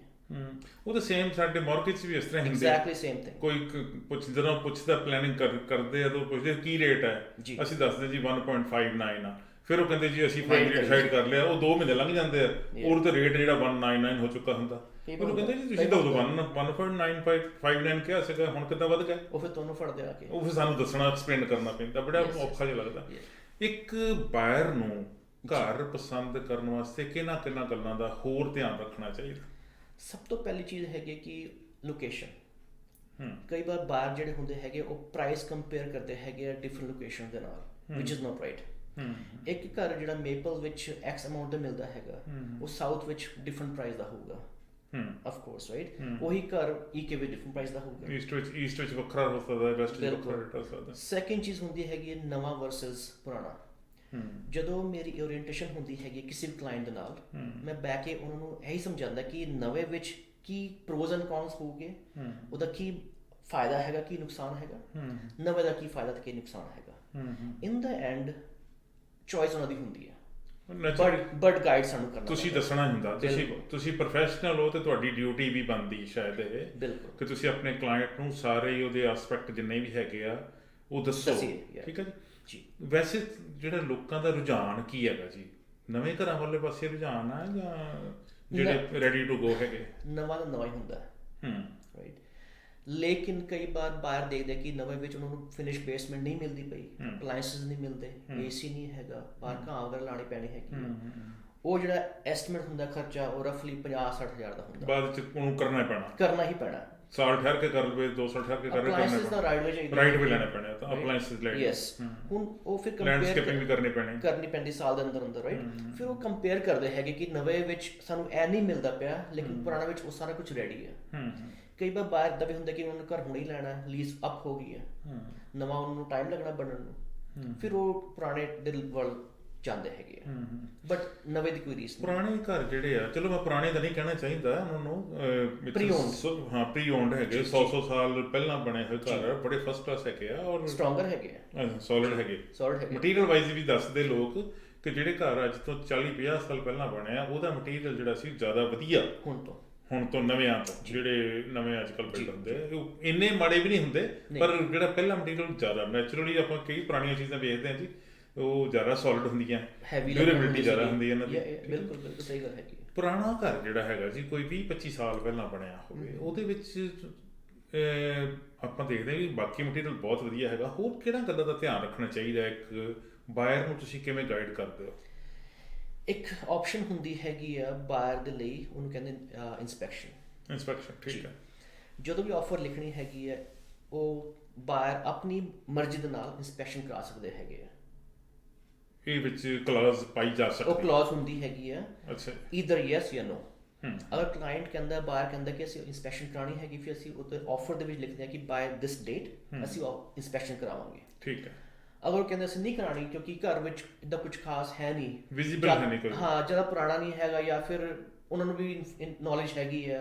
ਉਹ ਤਾਂ ਸੇਮ ਸਾਡੇ ਮਾਰਕੀਟ 'ਚ ਵੀ ਇਸ ਤਰ੍ਹਾਂ ਹੀ ਹੁੰਦੇ, ਐਗਜ਼ੈਕਟਲੀ ਸੇਮ ਥਿੰਗ। ਕੋਈ ਜਦੋਂ ਪੁੱਛਦਾ ਪਲੈਨਿੰਗ ਕਰਦੇ ਆ ਤਾਂ ਪੁੱਛਦੇ ਕੀ ਰੇਟ ਹੈ, ਅਸੀਂ ਦੱਸਦੇ ਜੀ 1.59 ਆ, ਫਿਰ ਉਹ ਕਹਿੰਦੇ ਜੀ ਅਸੀਂ ਫਾਈਨਲੀ ਡਿਸਾਈਡ ਕਰ ਲਿਆ, ਉਹ 2 ਮਹੀਨੇ ਲੰਘ ਜਾਂਦੇ ਆ, ਉਹ ਤਾਂ ਰੇਟ ਜਿਹੜਾ 199 ਹੋ ਚੁੱਕਾ ਹੁੰਦਾ, ਉਹ ਕਹਿੰਦੇ ਜੀ ਤੁਸੀਂ ਤਾਂ ਉਦੋਂ 1.959 ਕਿਹਾ ਸੀਗਾ, ਹੁਣ ਕਿੱਦਾਂ ਵੱਧ ਗਿਆ, ਉਹ ਫਿਰ ਤੁਹਾਨੂੰ ਫੜਦੇ ਆ ਕੇ, ਉਹ ਫਿਰ ਸਾਨੂੰ ਦੱਸਣਾ ਐਕਸਪਲੇਨ ਕਰਨਾ ਪੈਂਦਾ, ਬੜਾ ਔਖਾ ਜਿਹਾ ਲੱਗਦਾ। ਇੱਕ ਬਾਇਰ ਨੂੰ ਘਰ ਪਸੰਦ ਕਰਨ ਵਾਸਤੇ ਕਿਹਨਾਂ ਗੱਲਾਂ ਦਾ ਹੋਰ ਧਿਆਨ ਰੱਖਣਾ ਚਾਹੀਦਾ? ਸਭ ਤੋਂ ਪਹਿਲੀ ਚੀਜ਼ ਹੈਗੀ ਕਿ ਲੋਕੇਸ਼ਨ। ਕਈ ਵਾਰ ਬਾਹਰ ਜਿਹੜੇ ਹੁੰਦੇ ਹੈਗੇ ਉਹ ਪ੍ਰਾਈਸ ਕੰਪੇਅਰ ਕਰਦੇ ਹੈਗੇ ਆ ਡਿਫਰੈਂਟ ਲੋਕੇਸ਼ਨ ਦੇ ਨਾਲ, ਵਿਚ ਇਜ਼ ਨਾਟ ਰਾਈਟ। ਇੱਕ ਘਰ ਜਿਹੜਾ ਮੇਪਲ ਵਿੱਚ ਐਕਸ ਅਮਾਊਂਟ ਦਾ ਮਿਲਦਾ ਹੈਗਾ, ਉਹ ਸਾਊਥ ਵਿੱਚ ਡਿਫਰੈਂਟ ਪ੍ਰਾਈਸ ਦਾ ਹੋਊਗਾ, ਆਫ ਕੋਰਸ, ਰਾਈਟ। ਉਹੀ ਘਰ ਈਕੇ ਵਿੱਚ ਡਿਫਰੈਂਟ ਪ੍ਰਾਈਸ ਦਾ ਹੋਊਗਾ, ਈਸਟ ਵਿੱਚ ਵੱਖਰਾ ਹੋ ਸਕਦਾ, ਵੈਸਟ ਵਿੱਚ ਵੱਖਰਾ ਰੇਟ ਹੋ ਸਕਦਾ। ਸੈਕਿੰਡ ਚੀਜ਼ ਹੁੰਦੀ ਹੈਗੀ ਨਵਾਂ ਵਰਸਸ ਪੁਰਾਣਾ। ਜਦੋਂ ਮੇਰੀ ਓਰੀਐਂਟੇਸ਼ਨ ਹੁੰਦੀ ਹੈਗੀ ਕਿਸੇ ਵੀ ਕਲਾਇੰਟ ਦੇ ਨਾਲ, ਮੈਂ ਬਹਿ ਕੇ ਉਹਨਾਂ ਨੂੰ ਇਹੀ ਸਮਝਾਉਂਦਾ ਕਿ ਨਵੇਂ ਵਿੱਚ ਕੀ ਪ੍ਰੋਜ਼ ਐਂਡ ਕੌਨਸ ਹੋਊਗੇ, ਉਹਦਾ ਕੀ ਫਾਇਦਾ ਹੈਗਾ, ਕੀ ਨੁਕਸਾਨ ਹੈਗਾ, ਨਵੇਂ ਦਾ ਕੀ ਫਾਇਦਾ ਤੇ ਕੀ ਨੁਕਸਾਨ ਹੈਗਾ। ਇਨ ਦਾ ਐਂਡ ਚੋਇਸ ਉਹਨਾਂ ਦੀ ਹੁੰਦੀ ਹੈ, ਬਟ ਗਾਈਡ ਸਾਨੂੰ ਕਰਨਾ, ਤੁਸੀਂ ਦੱਸਣਾ ਹੁੰਦਾ, ਤੁਸੀਂ ਪ੍ਰੋਫੈਸ਼ਨਲ ਹੋ ਤੇ ਤੁਹਾਡੀ ਡਿਊਟੀ ਵੀ ਬਣਦੀ ਸ਼ਾਇਦ ਇਹ, ਬਿਲਕੁਲ, ਕਿ ਤੁਸੀਂ ਆਪਣੇ ਕਲਾਇੰਟ ਨੂੰ ਸਾਰੇ ਉਹਦੇ ਐਸਪੈਕਟ ਜਿੰਨੇ ਵੀ ਹੈਗੇ ਆ ਉਹ ਦੱਸੋ, ਠੀਕ ਹੈ ਜੀ। ਵੈਸੇ ਜਿਹੜਾ ਲੋਕਾਂ ਦਾ ਰੁਝਾਨ ਕੀ ਹੈਗਾ ਜੀ, ਨਵੇਂ ਘਰਾਂ ਵਾਲੇ ਪਾਸੇ ਰੁਝਾਨ ਆ ਜਾਂ ਜਿਹੜੇ ਰੈਡੀ ਟੂ ਗੋ ਹੈਗੇ? ਨਵਾਂ ਤਾਂ ਨਵਾਂ ਹੀ ਹੁੰਦਾ ਰਾਈਟ, ਲੇਕਿਨ ਕਈ ਵਾਰ ਬਾਹਰ ਦੇਖਦੇ ਕਿ ਨਵੇਂ ਵਿੱਚ ਉਹਨਾਂ ਨੂੰ ਫਿਨਿਸ਼ ਬੇਸਮੈਂਟ ਨਹੀਂ ਮਿਲਦੀ ਪਈ, ਅਪਲਾਈਐਂਸਸ ਨਹੀਂ ਮਿਲਦੇ, ਏਸੀ ਨਹੀਂ ਹੈਗਾ, ਬਾਹਰ ਘਾਹ ਵਗੈਰਾ ਲਾਉਣੀ ਪੈਣੀ ਹੈਗੀ, ਉਹ ਜਿਹੜਾ ਐਸਟੀਮੇਟ ਹੁੰਦਾ ਖਰਚਾ ਉਹ ਰਫਲੀ 50-60 ਹਜ਼ਾਰ ਦਾ ਹੁੰਦਾ, ਬਾਅਦ ਵਿੱਚ ਉਹਨੂੰ ਕਰਨਾ ਹੀ ਪੈਣਾ, ਸਾਲ ਠਹਿਰ ਕੇ ਕਰ ਲਵੇ, 2 ਸਾਲ ਠਹਿਰ ਕੇ ਕਰ ਲਵੇ, ਅਪਲਾਈਐਂਸਸ ਦਾ ਰਾਈਟ ਵੀ ਲੈਣਾ ਪੈਣਾ, ਤਾਂ ਅਪਲਾਈਐਂਸਸ ਲੈ ਯੈਸ। ਹੁਣ ਉਹ ਫਿਰ ਲੈਂਡਸਕੇਪਿੰਗ ਵੀ ਕਰਨੀ ਪੈਂਦੀ ਸਾਲ ਦੇ ਅੰਦਰ ਰਾਈਟ। ਫਿਰ ਉਹ ਕੰਪੇਅਰ ਕਰਦੇ ਹੈਗੇ ਕਿ ਨਵੇਂ ਵਿੱਚ ਸਾਨੂੰ ਇਹ ਨਹੀਂ ਮਿਲਦਾ ਪਿਆ, ਲੇਕਿਨ ਪੁਰਾਣਾ ਵਿੱਚ ਉਹ ਸਾਰਾ ਕੁਝ ਰੈਡੀ ਹੈ। ਕਈ ਵਾਰ ਬਾਹਰ ਦਾ ਵੀ ਹੁੰਦਾ ਕਿ ਉਹਨਾਂ ਨੇ ਘਰ ਹੁਣੇ ਹੀ ਲੈਣਾ, ਲੀਜ਼ ਅਪ ਹੋ ਗਈ ਹੈ, ਨਵਾਂ ਉਹਨਾਂ ਨੂੰ ਟਾਈਮ ਲੱਗਣਾ ਬਣਨ ਨੂੰ, ਫਿਰ ਉਹ ਪੁਰਾਣੇ ਦੇ ਵੱਲ ਜਾਂਦੇ ਹੈਗੇ ਆ, ਬਟ ਨਵੇਂ ਦੀ ਕੋਈ ਰੀਸ ਨਹੀਂ। ਪੁਰਾਣੇ ਘਰ ਜਿਹੜੇ ਆ, ਚਲੋ ਮੈਂ ਪੁਰਾਣੇ ਤਾਂ ਨਹੀਂ ਕਹਿਣਾ ਚਾਹੀਦਾ ਉਹਨਾਂ ਨੂੰ, ਪ੍ਰੀ ਓਨਡ ਹੈਗੇ, 100 ਸਾਲ ਪਹਿਲਾਂ ਬਣੇ ਹੋਏ ਘਰ ਬੜੇ ਫਸਟ ਕਲਾਸ ਹੈਗੇ ਆ, ਔਰ ਸਟਰੋਂਗਰ ਹੈਗੇ ਆ, ਸੋਲਿਡ ਹੈਗੇ। ਮਟੀਰੀਅਲ ਵਾਈਜ਼ ਵੀ ਦੱਸਦੇ ਲੋਕ ਕਿ ਜਿਹੜੇ ਘਰ ਅੱਜ ਤੋਂ 40-50 ਸਾਲ ਪਹਿਲਾਂ ਬਣੇ ਆ, ਉਹਦਾ ਮਟੀਰੀਅਲ ਜਿਹੜਾ ਸੀ ਜ਼ਿਆਦਾ ਵਧੀਆ ਹੁਣ ਤੋਂ ਨਵਿਆਂ ਤੋਂ, ਜਿਹੜੇ ਨਵੇਂ ਅੱਜ ਕੱਲ੍ਹ ਬਿਲਡ ਹੁੰਦੇ ਉਹ ਇੰਨੇ ਮਾੜੇ ਵੀ ਨਹੀਂ ਹੁੰਦੇ, ਪਰ ਜਿਹੜਾ ਪਹਿਲਾ ਮਟੀਰੀਅਲ ਜ਼ਿਆਦਾ ਨੈਚੁਰਲੀ, ਆਪਾਂ ਕਈ ਪੁਰਾਣੀਆਂ ਚੀਜ਼ਾਂ ਵੇਖਦੇ ਹਾਂ ਜੀ, ਉਹ ਜ਼ਿਆਦਾ ਸੋਲਿਡ ਹੁੰਦੀਆਂ, ਡਿਊਰੇਬਿਲਿਟੀ ਜ਼ਿਆਦਾ ਹੁੰਦੀ ਹੈ ਇਹਨਾਂ ਦੀ। ਬਿਲਕੁਲ ਬਿਲਕੁਲ ਸਹੀ ਗੱਲ ਹੈਗੀ। ਪੁਰਾਣਾ ਘਰ ਜਿਹੜਾ ਹੈਗਾ ਜੀ ਕੋਈ 20-25 ਸਾਲ ਪਹਿਲਾਂ ਬਣਿਆ ਹੋਵੇ, ਉਹਦੇ ਵਿੱਚ ਆਪਾਂ ਦੇਖਦੇ ਹਾਂ ਵੀ ਬਾਕੀ ਮਟੀਰੀਅਲ ਬਹੁਤ ਵਧੀਆ ਹੈਗਾ, ਹੋਰ ਕਿਹੜਾ ਗੱਲਾਂ ਦਾ ਧਿਆਨ ਰੱਖਣਾ ਚਾਹੀਦਾ ਇੱਕ ਬਾਇਰ ਨੂੰ, ਤੁਸੀਂ ਕਿਵੇਂ ਗਾਈਡ ਕਰਦੇ ਹੋ? ਇੱਕ ਆਪਸ਼ਨ ਹੁੰਦੀ ਹੈਗੀ ਆ ਬਾਇਰ ਦੇ ਲਈ, ਉਹਨੂੰ ਕਹਿੰਦੇ ਇੰਸਪੈਕਸ਼ਨ। ਠੀਕ ਹੈ। ਜਦੋਂ ਵੀ ਆਫਰ ਲਿਖਣੀ ਹੈਗੀ ਹੈ, ਉਹ ਬਾਇਰ ਆਪਣੀ ਮਰਜ਼ੀ ਦੇ ਨਾਲ ਇੰਸਪੈਕਸ਼ਨ ਕਰਾ ਸਕਦੇ ਹੈਗੇ ਆ। ਇਹ ਵਿੱਚ ਕਲਾਜ਼ ਪਾਈ ਜਾ ਸਕਦੀ ਉਹ ਕਲਾਜ਼ ਹੁੰਦੀ ਹੈਗੀ ਆ। ਅੱਛਾ, ਈਦਰ ਯੈਸ ਜਾਂ ਨੋ। ਅਗਰ ਕਲਾਇੰਟ ਕਹਿੰਦਾ, ਬਾਹਰ ਕਹਿੰਦਾ ਕਿ ਅਸੀਂ ਇੰਸਪੈਕਸ਼ਨ ਕਰਾਉਣੀ ਹੈਗੀ, ਫਿਰ ਅਸੀਂ ਉਹਦੇ ਆਫਰ ਦੇ ਵਿੱਚ ਲਿਖਦੇ ਹਾਂ ਕਿ ਬਾਏ ਦਿਸ ਡੇਟ ਅਸੀਂ ਇੰਸਪੈਕਸ਼ਨ ਕਰਾਵਾਂਗੇ। ਠੀਕ ਹੈ। ਅਗਰ ਉਹ ਕਹਿੰਦੇ ਅਸੀਂ ਨਹੀਂ ਕਰਾਉਣੀ ਕਿਉਂਕਿ ਘਰ ਵਿੱਚ ਇੱਦਾਂ ਕੁਝ ਖਾਸ ਹੈ ਨਹੀਂ, ਵਿਜ਼ੀਬਲ ਹੈ ਨਹੀਂ ਕੋਈ, ਹਾਂ ਜ਼ਿਆਦਾ ਪੁਰਾਣਾ ਨਹੀਂ ਹੈਗਾ, ਜਾਂ ਫਿਰ ਉਹਨਾਂ ਨੂੰ ਵੀ ਨੌਲੇਜ ਹੈਗੀ ਹੈ,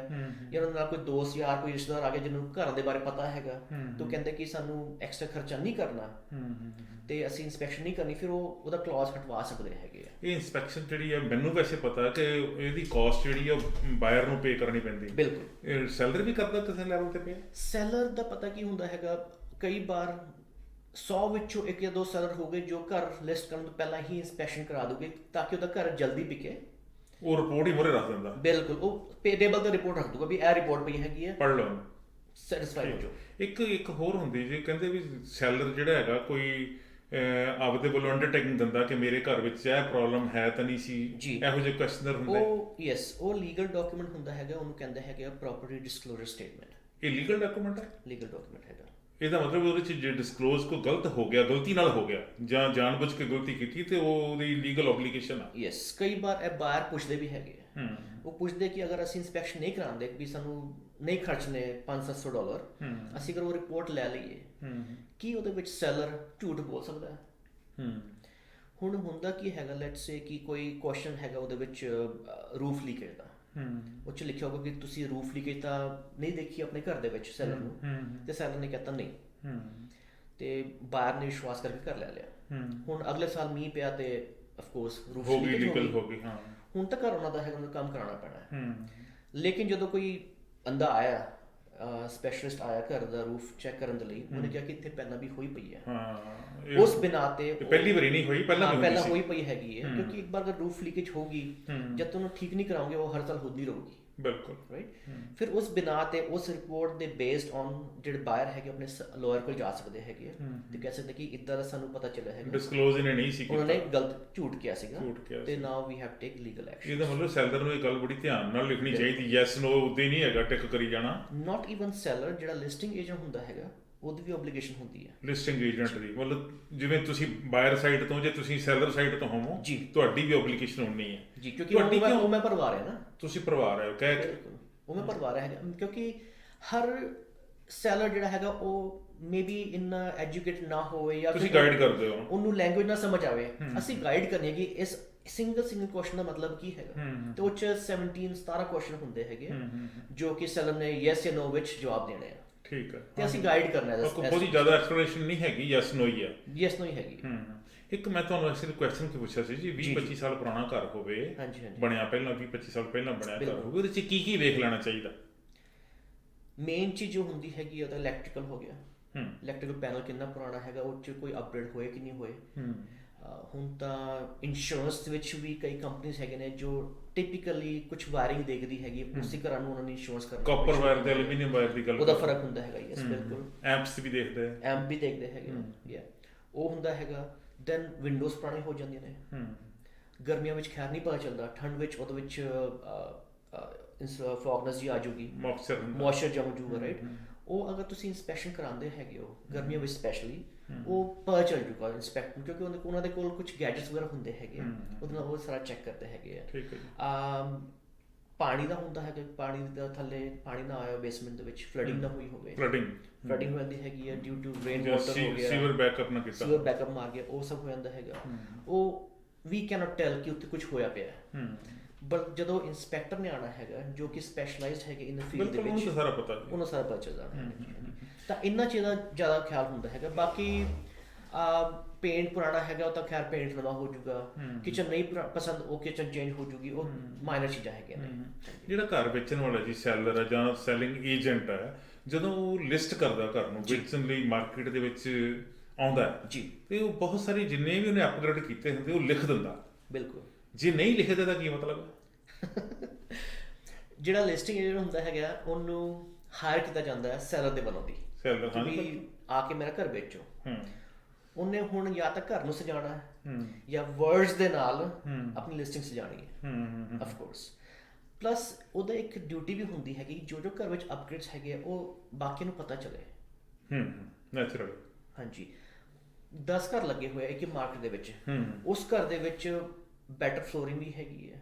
ਜਾਂ ਉਹਨਾਂ ਨਾਲ ਕੋਈ ਦੋਸਤ ਯਾਰ ਕੋਈ ਰਿਸ਼ਤੇਦਾਰ ਆ ਗਿਆ ਜਿਹਨੂੰ ਘਰਾਂ ਦੇ ਬਾਰੇ ਪਤਾ ਹੈਗਾ, ਤਾਂ ਕਹਿੰਦੇ ਕਿ ਸਾਨੂੰ ਐਕਸਟਰਾ ਖਰਚਾ ਨਹੀਂ ਕਰਨਾ ਤੇ ਅਸੀਂ ਇੰਸਪੈਕਸ਼ਨ ਨਹੀਂ ਕਰਨੀ, ਫਿਰ ਉਹ ਉਹਦਾ ਕਲੌਜ਼ ਹਟਵਾ ਸਕਦੇ ਹੈਗੇ ਆ। ਇਹ ਇੰਸਪੈਕਸ਼ਨ ਜਿਹੜੀ ਹੈ ਮੈਨੂੰ ਵੈਸੇ ਪਤਾ ਕਿ ਇਹਦੀ ਕਾਸਟ ਜਿਹੜੀ ਆ ਬਾਇਰ ਨੂੰ ਪੇ ਕਰਨੀ ਪੈਂਦੀ। ਬਿਲਕੁਲ। ਸੈਲਰ ਵੀ ਕਰਦਾ ਕਿਸੇ ਲੈਵਲ ਤੇ ਪੇ? ਸੈਲਰ ਦਾ ਪਤਾ ਕੀ ਹੁੰਦਾ ਹੈਗਾ, ਕਈ ਵਾਰ 100 ਵਿੱਚੋਂ 1 ਜਾਂ 2 ਸੈਲਰ ਹੋ ਗਏ ਜੋ ਘਰ ਲਿਸਟ ਕਰਨ ਤੋਂ ਪਹਿਲਾਂ ਹੀ ਇੰਸਪੈਕਸ਼ਨ ਕਰਾ ਦੋਗੇ ਤਾਂ ਕਿ ਉਹਦਾ ਘਰ ਜਲਦੀ ਵਿਕੇ। ਉਹ ਰਿਪੋਰਟ ਹੀ ਮੋਰੇ ਰੱਖ ਦਿੰਦਾ। ਬਿਲਕੁਲ, ਉਹ ਟੇਬਲ ਤੇ ਰਿਪੋਰਟ ਰੱਖ ਦੂਗਾ ਵੀ ਇਹ ਰਿਪੋਰਟ ਪਈ ਹੈਗੀ ਹੈ, ਪੜ੍ਹ ਲਓ, ਸੈਟੀਸਫਾਈ ਹੋ ਜਾਓ। ਇੱਕ ਹੋਰ ਹੁੰਦੀ ਜੀ, ਕਹਿੰਦੇ ਵੀ ਸੈਲਰ ਜਿਹੜਾ ਹੈਗਾ ਕੋਈ ਆਪਦੇ ਵੱਲੋਂ ਅੰਡਰਟੇਕਿੰਗ ਦਿੰਦਾ ਕਿ ਮੇਰੇ ਘਰ ਵਿੱਚ ਇਹ ਪ੍ਰੋਬਲਮ ਹੈ ਤਾਂ ਨਹੀਂ ਸੀ, ਇਹੋ ਜਿਹੇ ਕੁਐਸਚਨਰ ਹੁੰਦੇ। ਉਹ ਯੈਸ, ਉਹ ਲੀਗਲ ਡਾਕੂਮੈਂਟ ਹੁੰਦਾ ਹੈਗਾ, ਉਹਨੂੰ ਕਹਿੰਦੇ ਹੈਗੇ ਪ੍ਰੋਪਰਟੀ ਡਿਸਕਲੋਜ਼ਰ ਸਟੇਟਮੈਂਟ। ਇਹ ਲੀਗਲ ਡਾਕੂਮੈਂਟ ਹੈ? ਲੀਗਲ ਡਾਕੂਮੈਂਟ ਹੈਗਾ। ਇਹਦਾ ਮਤਲਬ ਉਹਦੇ 'ਚ ਜੇ ਡਿਸਕਲੋਜ਼ ਕੋਈ ਗਲਤ ਹੋ ਗਿਆ, ਗਲਤੀ ਨਾਲ ਹੋ ਗਿਆ ਜਾਂ ਜਾਣਬੁੱਝ ਕੇ ਗਲਤੀ ਕੀਤੀ ਤੇ ਉਹਦੀ ਲੀਗਲ ਆਬਲੀਗੇਸ਼ਨ ਆ। ਯੈਸ, ਕਈ ਵਾਰ ਇਹ ਬਾਹਰ ਪੁੱਛਦੇ ਵੀ ਹੈਗੇ, ਉਹ ਪੁੱਛਦੇ ਕਿ ਅਗਰ ਅਸੀਂ ਇੰਸਪੈਕਸ਼ਨ ਨਹੀਂ ਕਰਾਉਂਦੇ ਵੀ ਸਾਨੂੰ ਨਹੀਂ ਖਰਚਨੇ $500-700, ਅਸੀਂ ਅਗਰ ਉਹ ਰਿਪੋਰਟ ਲੈ ਲਈਏ ਕੀ ਉਹਦੇ ਵਿੱਚ ਸੈਲਰ ਝੂਠ ਬੋਲ ਸਕਦਾ ਹੈ? ਹੁਣ ਹੁੰਦਾ ਕੀ ਹੈਗਾ, ਲੈਟਸ ਸੇ ਕਿ ਕੋਈ ਕੁਐਸਚਨ ਹੈਗਾ ਉਹਦੇ ਵਿੱਚ ਰੂਫ ਲੀਕੇਜ ਦਾ, ਉਹ 'ਚ ਲਿਖਿਆ ਹੋਊਗਾ ਕਿ ਤੁਸੀਂ ਰੂਫ ਲੀਕੇਜ ਤਾਂ ਨਹੀਂ ਦੇਖੀ ਆਪਣੇ ਘਰ ਦੇ ਵਿੱਚ ਸੈਲਰ ਨੂੰ, ਤੇ ਸੈਲਰ ਨੇ ਕਹਿਤਾ ਨਹੀਂ, ਤੇ ਬਾਹਰ ਨੇ ਵਿਸ਼ਵਾਸ ਕਰਕੇ ਘਰ ਲੈ ਲਿਆ। ਹੁਣ ਅਗਲੇ ਸਾਲ ਮੀਂਹ ਪਿਆ ਤੇ ਆਫ ਕੋਰਸ ਰੂਫ ਲੀਕੇਜ ਹੋ ਗਈ। ਹੁਣ ਤਾਂ ਘਰ ਉਹਨਾਂ ਦਾ ਹੈਗਾ, ਉਹਨੂੰ ਕੰਮ ਕਰਾਉਣਾ ਪੈਣਾ। ਲੇਕਿਨ ਜਦੋਂ ਕੋਈ ਬੰਦਾ ਆਇਆ, ਸਪੈਸ਼ਲਿਸਟ ਆਇਆ ਘਰ ਦਾ ਰੂਫ ਚੈੱਕ ਕਰਨ ਦੇ ਲਈ, ਉਹਨੇ ਕਿਹਾ ਕਿ ਇੱਥੇ ਪਹਿਲਾਂ ਵੀ ਹੋਈ ਪਈ ਹੈ। ਉਸ ਬਿਨਾਂ ਤੇ ਪਹਿਲੀ ਵਾਰੀ ਨਹੀਂ ਹੋਈ, ਪਹਿਲਾਂ ਹੋਈ ਪਈ ਹੈਗੀ ਹੈ, ਕਿਉਂਕਿ ਇੱਕ ਵਾਰ ਅਗਰ ਰੂਫ ਲੀਕੇਜ ਹੋਗੀ, ਜਦ ਤੱਕ ਉਹਨੂੰ ਠੀਕ ਨਹੀਂ ਕਰਾਉਂਗੇ ਉਹ ਹਰ ਸਾਲ ਹੁੰਦੀ ਰਹੂਗੀ। ਬਿਲਕੁਲ ਰਾਈਟ। ਫਿਰ ਉਸ ਬਿਨਾਂ ਤੇ ਉਸ ਰਿਪੋਰਟ ਦੇ ਬੇਸਡ ਔਨ ਜਿਹੜੇ ਬਾਇਰ ਹੈਗੇ ਆਪਣੇ ਲਾਇਰ ਕੋਲ ਜਾ ਸਕਦੇ ਹੈਗੇ ਤੇ ਕਹਿ ਸਕਦੇ ਕਿ ਇਦਾਂ ਦਾ ਸਾਨੂੰ ਪਤਾ ਚੱਲਿਆ ਹੈਗਾ, ਡਿਸਕਲੋਜ਼ ਇਹਨੇ ਨਹੀਂ ਸੀ ਕੀਤਾ, ਉਹਨਾਂ ਨੇ ਗਲਤ ਝੂਠ ਕਿਹਾ ਸੀਗਾ, ਤੇ now we have take legal action. ਇਹਦਾ ਮਤਲਬ ਸੈਲਰ ਨੂੰ ਇਹ ਗੱਲ ਬੜੀ ਧਿਆਨ ਨਾਲ ਲਿਖਣੀ ਚਾਹੀਦੀ, ਯੈਸ ਨੋ ਉਦੇ ਨਹੀਂ ਹੈਗਾ ਟਿਕ ਕਰੀ ਜਾਣਾ। ਨਾਟ ਈਵਨ ਸੈਲਰ, ਜਿਹੜਾ ਲਿਸਟਿੰਗ ਏਜੰਟ ਹੁੰਦਾ ਹੈਗਾ ਉਹਦੀ ਵੀ ਓਬਲੀਗੇਸ਼ਨ ਹੁੰਦੀ ਹੈ। ਲਿਸਟਿੰਗ ਏਜੰਟ ਦੀ ਮਤਲਬ ਜਿਵੇਂ ਤੁਸੀਂ ਬਾਇਰ ਸਾਈਡ ਤੋਂ ਜੇ ਤੁਸੀਂ ਸੈਲਰ ਸਾਈਡ ਤੋਂ ਹੋਵੋ ਤੁਹਾਡੀ ਵੀ ਓਬਲੀਗੇਸ਼ਨ ਹੋਣੀ ਹੈ ਜੀ, ਕਿਉਂਕਿ ਉਹ ਮੈਂ ਭਰਵਾ ਰਿਹਾ ਨਾ, ਤੁਸੀਂ ਭਰਵਾ ਰਹੇ ਹੋ ਕਹਿ ਕੇ, ਉਹ ਮੈਂ ਭਰਵਾ ਰਿਹਾ ਹੈਗਾ, ਕਿਉਂਕਿ ਹਰ ਸੈਲਰ ਜਿਹੜਾ ਹੈਗਾ ਉਹ ਮੇਬੀ ਇੰਨਾ ਐਜੂਕੇਟਡ ਨਾ ਹੋਵੇ ਜਾਂ ਤੁਸੀਂ ਗਾਈਡ ਕਰਦੇ ਹੋ, ਉਹਨੂੰ ਲੈਂਗੁਏਜ ਨਾ ਸਮਝ ਆਵੇ, ਅਸੀਂ ਗਾਈਡ ਕਰਨੀ ਹੈ ਕਿ ਇਸ ਸਿੰਗਲ ਕੁਐਸਚਨ ਦਾ ਮਤਲਬ ਕੀ ਹੈਗਾ, ਤੇ ਉਹ 'ਚ 17 ਕੁਐਸਚਨ ਹੁੰਦੇ ਹੈਗੇ ਜੋ ਕਿ ਸੈਲਰ ਨੇ ਯੈਸ ਜਾਂ ਨੋ ਵਿੱਚ ਜਵਾਬ ਦੇਣੇ ਆ। ਠੀਕ ਹੈ, ਤੇ ਅਸੀਂ ਗਾਈਡ ਕਰਨਾ ਹੈ। ਬਹੁਤੀ ਜ਼ਿਆਦਾ ਐਕਸਪਲੇਨੇਸ਼ਨ ਨਹੀਂ ਹੈਗੀ, ਯੈਸ ਨੋ ਹੀ ਹੈ, ਯੈਸ ਨੋ ਹੀ ਹੈਗੀ। ਇੱਕ ਮੈਂ ਤੁਹਾਨੂੰ ਐਕਚੁਅਲੀ ਕੁਐਸਚਨ ਕੀ ਪੁੱਛਿਆ ਸੀ ਜੀ, 20-25 ਸਾਲ ਪੁਰਾਣਾ ਘਰ ਹੋਵੇ, ਬਣਿਆ ਪਹਿਲਾਂ 20-25 ਸਾਲ ਪਹਿਲਾਂ ਬਣਿਆ ਘਰ ਹੋਵੇ, ਉਹਦੇ 'ਚ ਕੀ ਵੇਖ ਲੈਣਾ ਚਾਹੀਦਾ? ਮੇਨ ਚੀਜ਼ ਜੋ ਹੁੰਦੀ ਹੈਗੀ ਉਹਦਾ ਇਲੈਕਟ੍ਰੀਕਲ ਹੋ ਗਿਆ, ਇਲੈਕਟ੍ਰੀਕਲ ਪੈਨਲ ਕਿੰਨਾ ਪੁਰਾਣਾ ਹੈਗਾ, ਉਹ 'ਚ ਕੋਈ ਅਪਡੇਟ ਹੋਏ ਕਿ ਨਹੀਂ ਹੋਏ। ਹੁਣ ਤਾਂ ਇੰਸ਼ੋਰੈਂਸ ਦੇ ਵਿੱਚ ਵੀ ਕਈ ਕੰਪਨੀਆਂ ਹੈਗੇ ਨੇ ਜੋ ਟਿਪੀਕਲੀ ਕੁਝ ਵਾਇਰਿੰਗ ਦੇਖਦੀ ਹੈਗੀ, ਉਸੇ ਘਰਾਂ ਨੂੰ ਉਹਨਾਂ ਨੇ ਇੰਸ਼ੋਰੈਂਸ ਕਰਨਾ, ਕਾਪਰ ਵਾਇਰ ਤੇ ਐਲੂਮੀਨੀਅਮ ਵਾਇਰ ਦੀ ਗੱਲ, ਉਹਦਾ ਫਰਕ ਹੁੰਦਾ ਹੈਗਾ। ਯੈਸ ਬਿਲਕੁਲ। ਐਂਪਸ ਵੀ ਦੇਖਦੇ ਆ, ਐਂਪ ਵੀ ਦੇਖਦੇ ਹੈਗੇ, ਉਹ ਹੁੰਦਾ ਹੈਗਾ। ਦੈਨ ਵਿੰਡੋਜ਼ ਪੁਰਾਣੇ ਹੋ ਜਾਂਦੀਆਂ ਨੇ, ਗਰਮੀਆਂ ਵਿੱਚ ਖੈਰ ਨਹੀਂ ਪਤਾ ਚੱਲਦਾ, ਠੰਡ ਵਿੱਚ ਉਹਦੇ ਵਿੱਚ ਫੌਗਨੈਸ ਜੀ ਆ ਜਾਊਗੀ, ਮੋਇਸਚਰ ਜਮ ਜਾਊਗਾ, ਰਾਈਟ। ਉਹ ਅਗਰ ਤੁਸੀਂ ਇੰਸਪੈਕਸ਼ਨ ਕਰਾਉਂਦੇ ਹੈਗੇ ਹੋ ਗਰਮੀਆਂ ਵਿੱਚ ਸਪੈਸ਼ਲੀ, ਉਹ ਪਤਾ ਚੱਲ ਜੂਗਾ ਇੰਸਪੈਕਟ ਨੂੰ, ਕਿਉਂਕਿ ਉਹਨਾਂ ਦੇ ਕੋਲ ਕੁਝ ਗੈਜਟਸ ਵਗੈਰਾ ਹੁੰਦੇ ਹੈਗੇ, ਉਹਦੇ ਨਾਲ ਉਹ ਸਾਰਾ ਚੈੱਕ ਕਰਦੇ ਹੈਗੇ ਆ। ਪਾਣੀ ਦਾ ਹੁੰਦਾ ਹੈਗਾ, ਪਾਣੀ ਦਾ ਥੱਲੇ ਪਾਣੀ ਨਾ ਆਇਆ ਬੇਸਮੈਂਟ ਦੇ ਵਿੱਚ, ਫਲੱਡਿੰਗ ਨਾ ਹੋਈ ਹੋਵੇ, ਫਲੱਡਿੰਗ ਹੋ ਜਾਂਦੀ ਹੈਗੀ ਹੈ ਡਿਊ ਟੂ ਰੇਨ ਵਾਟਰ ਹੋ ਗਿਆ, ਸੀਵਰ ਬੈਕਅਪ ਮਾਰ ਗਿਆ, ਉਹ ਸਭ ਹੋ ਜਾਂਦਾ ਹੈਗਾ। ਉਹ ਵੀ ਕੈਨੋਟ ਟੈਲ ਕਿ ਉੱਥੇ ਕੁਝ ਹੋਇਆ ਪਿਆ ਹੈ, ਬਟ ਜਦੋਂ ਇੰਸਪੈਕਟਰ ਨੇ ਆਉਣਾ ਹੈਗਾ ਜੋ ਕਿ ਸਪੈਸ਼ਲਾਈਜ਼ਡ ਹੈਗੇ ਇਨ ਫੀਲਡ ਦੇ ਵਿੱਚ, ਉਹਨੂੰ ਸਾਰਾ ਪਤਾ ਚੱਲਦਾ ਹੈ। ਤਾਂ ਇੰਨਾ ਚੀਜ਼ਾਂ ਦਾ ਜ਼ਿਆਦਾ ਖਿਆਲ ਹੁੰਦਾ ਹੈਗਾ। ਬਾਕੀ ਪੇਂਟ ਪੁਰਾਣਾ ਹੈਗਾ ਉਹ ਤਾਂ ਖੈਰ ਪੇਂਟ ਨਵਾਂ ਹੋ ਜਾਊਗਾ, ਕਿਚਨ ਨਹੀਂ ਪਸੰਦ ਉਹ ਕਿਚਨ ਚੇਂਜ ਹੋ ਜੂਗੀ, ਉਹ ਮਾਈਨਰ ਚੀਜ਼ਾਂ ਹੈਗੀਆਂ ਨੇ। ਜਿਹੜਾ ਘਰ ਵੇਚਣ ਵਾਲਾ ਜੀ ਸੈਲਰ ਹੈ ਜਾਂ ਸੈਲਿੰਗ ਏਜੰਟ ਹੈ, ਜਦੋਂ ਉਹ ਲਿਸਟ ਕਰਦਾ ਘਰ ਨੂੰ ਵੇਚਣ ਲਈ ਮਾਰਕੀਟ ਦੇ ਵਿੱਚ ਆਉਂਦਾ ਜੀ, ਤੇ ਉਹ ਬਹੁਤ ਸਾਰੀ ਜਿੰਨੇ ਵੀ ਉਹਨੇ ਅਪਗ੍ਰੇਡ ਕੀਤੇ ਹੁੰਦੇ ਉਹ ਲਿਖ ਦਿੰਦਾ। ਬਿਲਕੁਲ। ਜੇ ਨਹੀਂ ਲਿਖਦੇ ਤਾਂ ਕੀ ਮਤਲਬ? ਜਿਹੜਾ ਲਿਸਟਿੰਗ ਏਜੰਟ ਹੁੰਦਾ ਹੈਗਾ ਉਹਨੂੰ ਹਾਇਰ ਕੀਤਾ ਜਾਂਦਾ ਹੈ ਸੈਲਰ ਦੇ ਵੱਲੋਂ ਦੀ, ਆ ਕੇ ਮੇਰਾ ਘਰ ਵੇਚੋ। ਉਹਨੇ ਹੁਣ ਜਾਂ ਤਾਂ ਘਰ ਨੂੰ ਸਜਾਉਣਾ ਹੈ ਜਾਂ ਵਰਡਸ ਦੇ ਨਾਲ ਆਪਣੀ ਲਿਸਟਿੰਗ ਸਜਾਣੀ ਹੈ ਆਫ ਕੋਰਸ। ਪਲੱਸ ਉਹਦਾ ਇੱਕ ਡਿਊਟੀ ਵੀ ਹੁੰਦੀ ਹੈਗੀ ਜੋ ਘਰ ਵਿੱਚ ਅਪਗ੍ਰੇਡਸ ਹੈਗੇ ਉਹ ਬਾਕੀ ਨੂੰ ਪਤਾ ਚੱਲੇ। ਨੈਚੁਰਲ। ਹਾਂਜੀ। 10 ਘਰ ਲੱਗੇ ਹੋਏ ਆ ਇੱਕ ਮਾਰਕੀਟ ਦੇ ਵਿੱਚ। ਉਸ ਘਰ ਦੇ ਵਿੱਚ ਬੈਟਰ ਫਲੋਰਿੰਗ ਵੀ ਹੈਗੀ ਹੈ,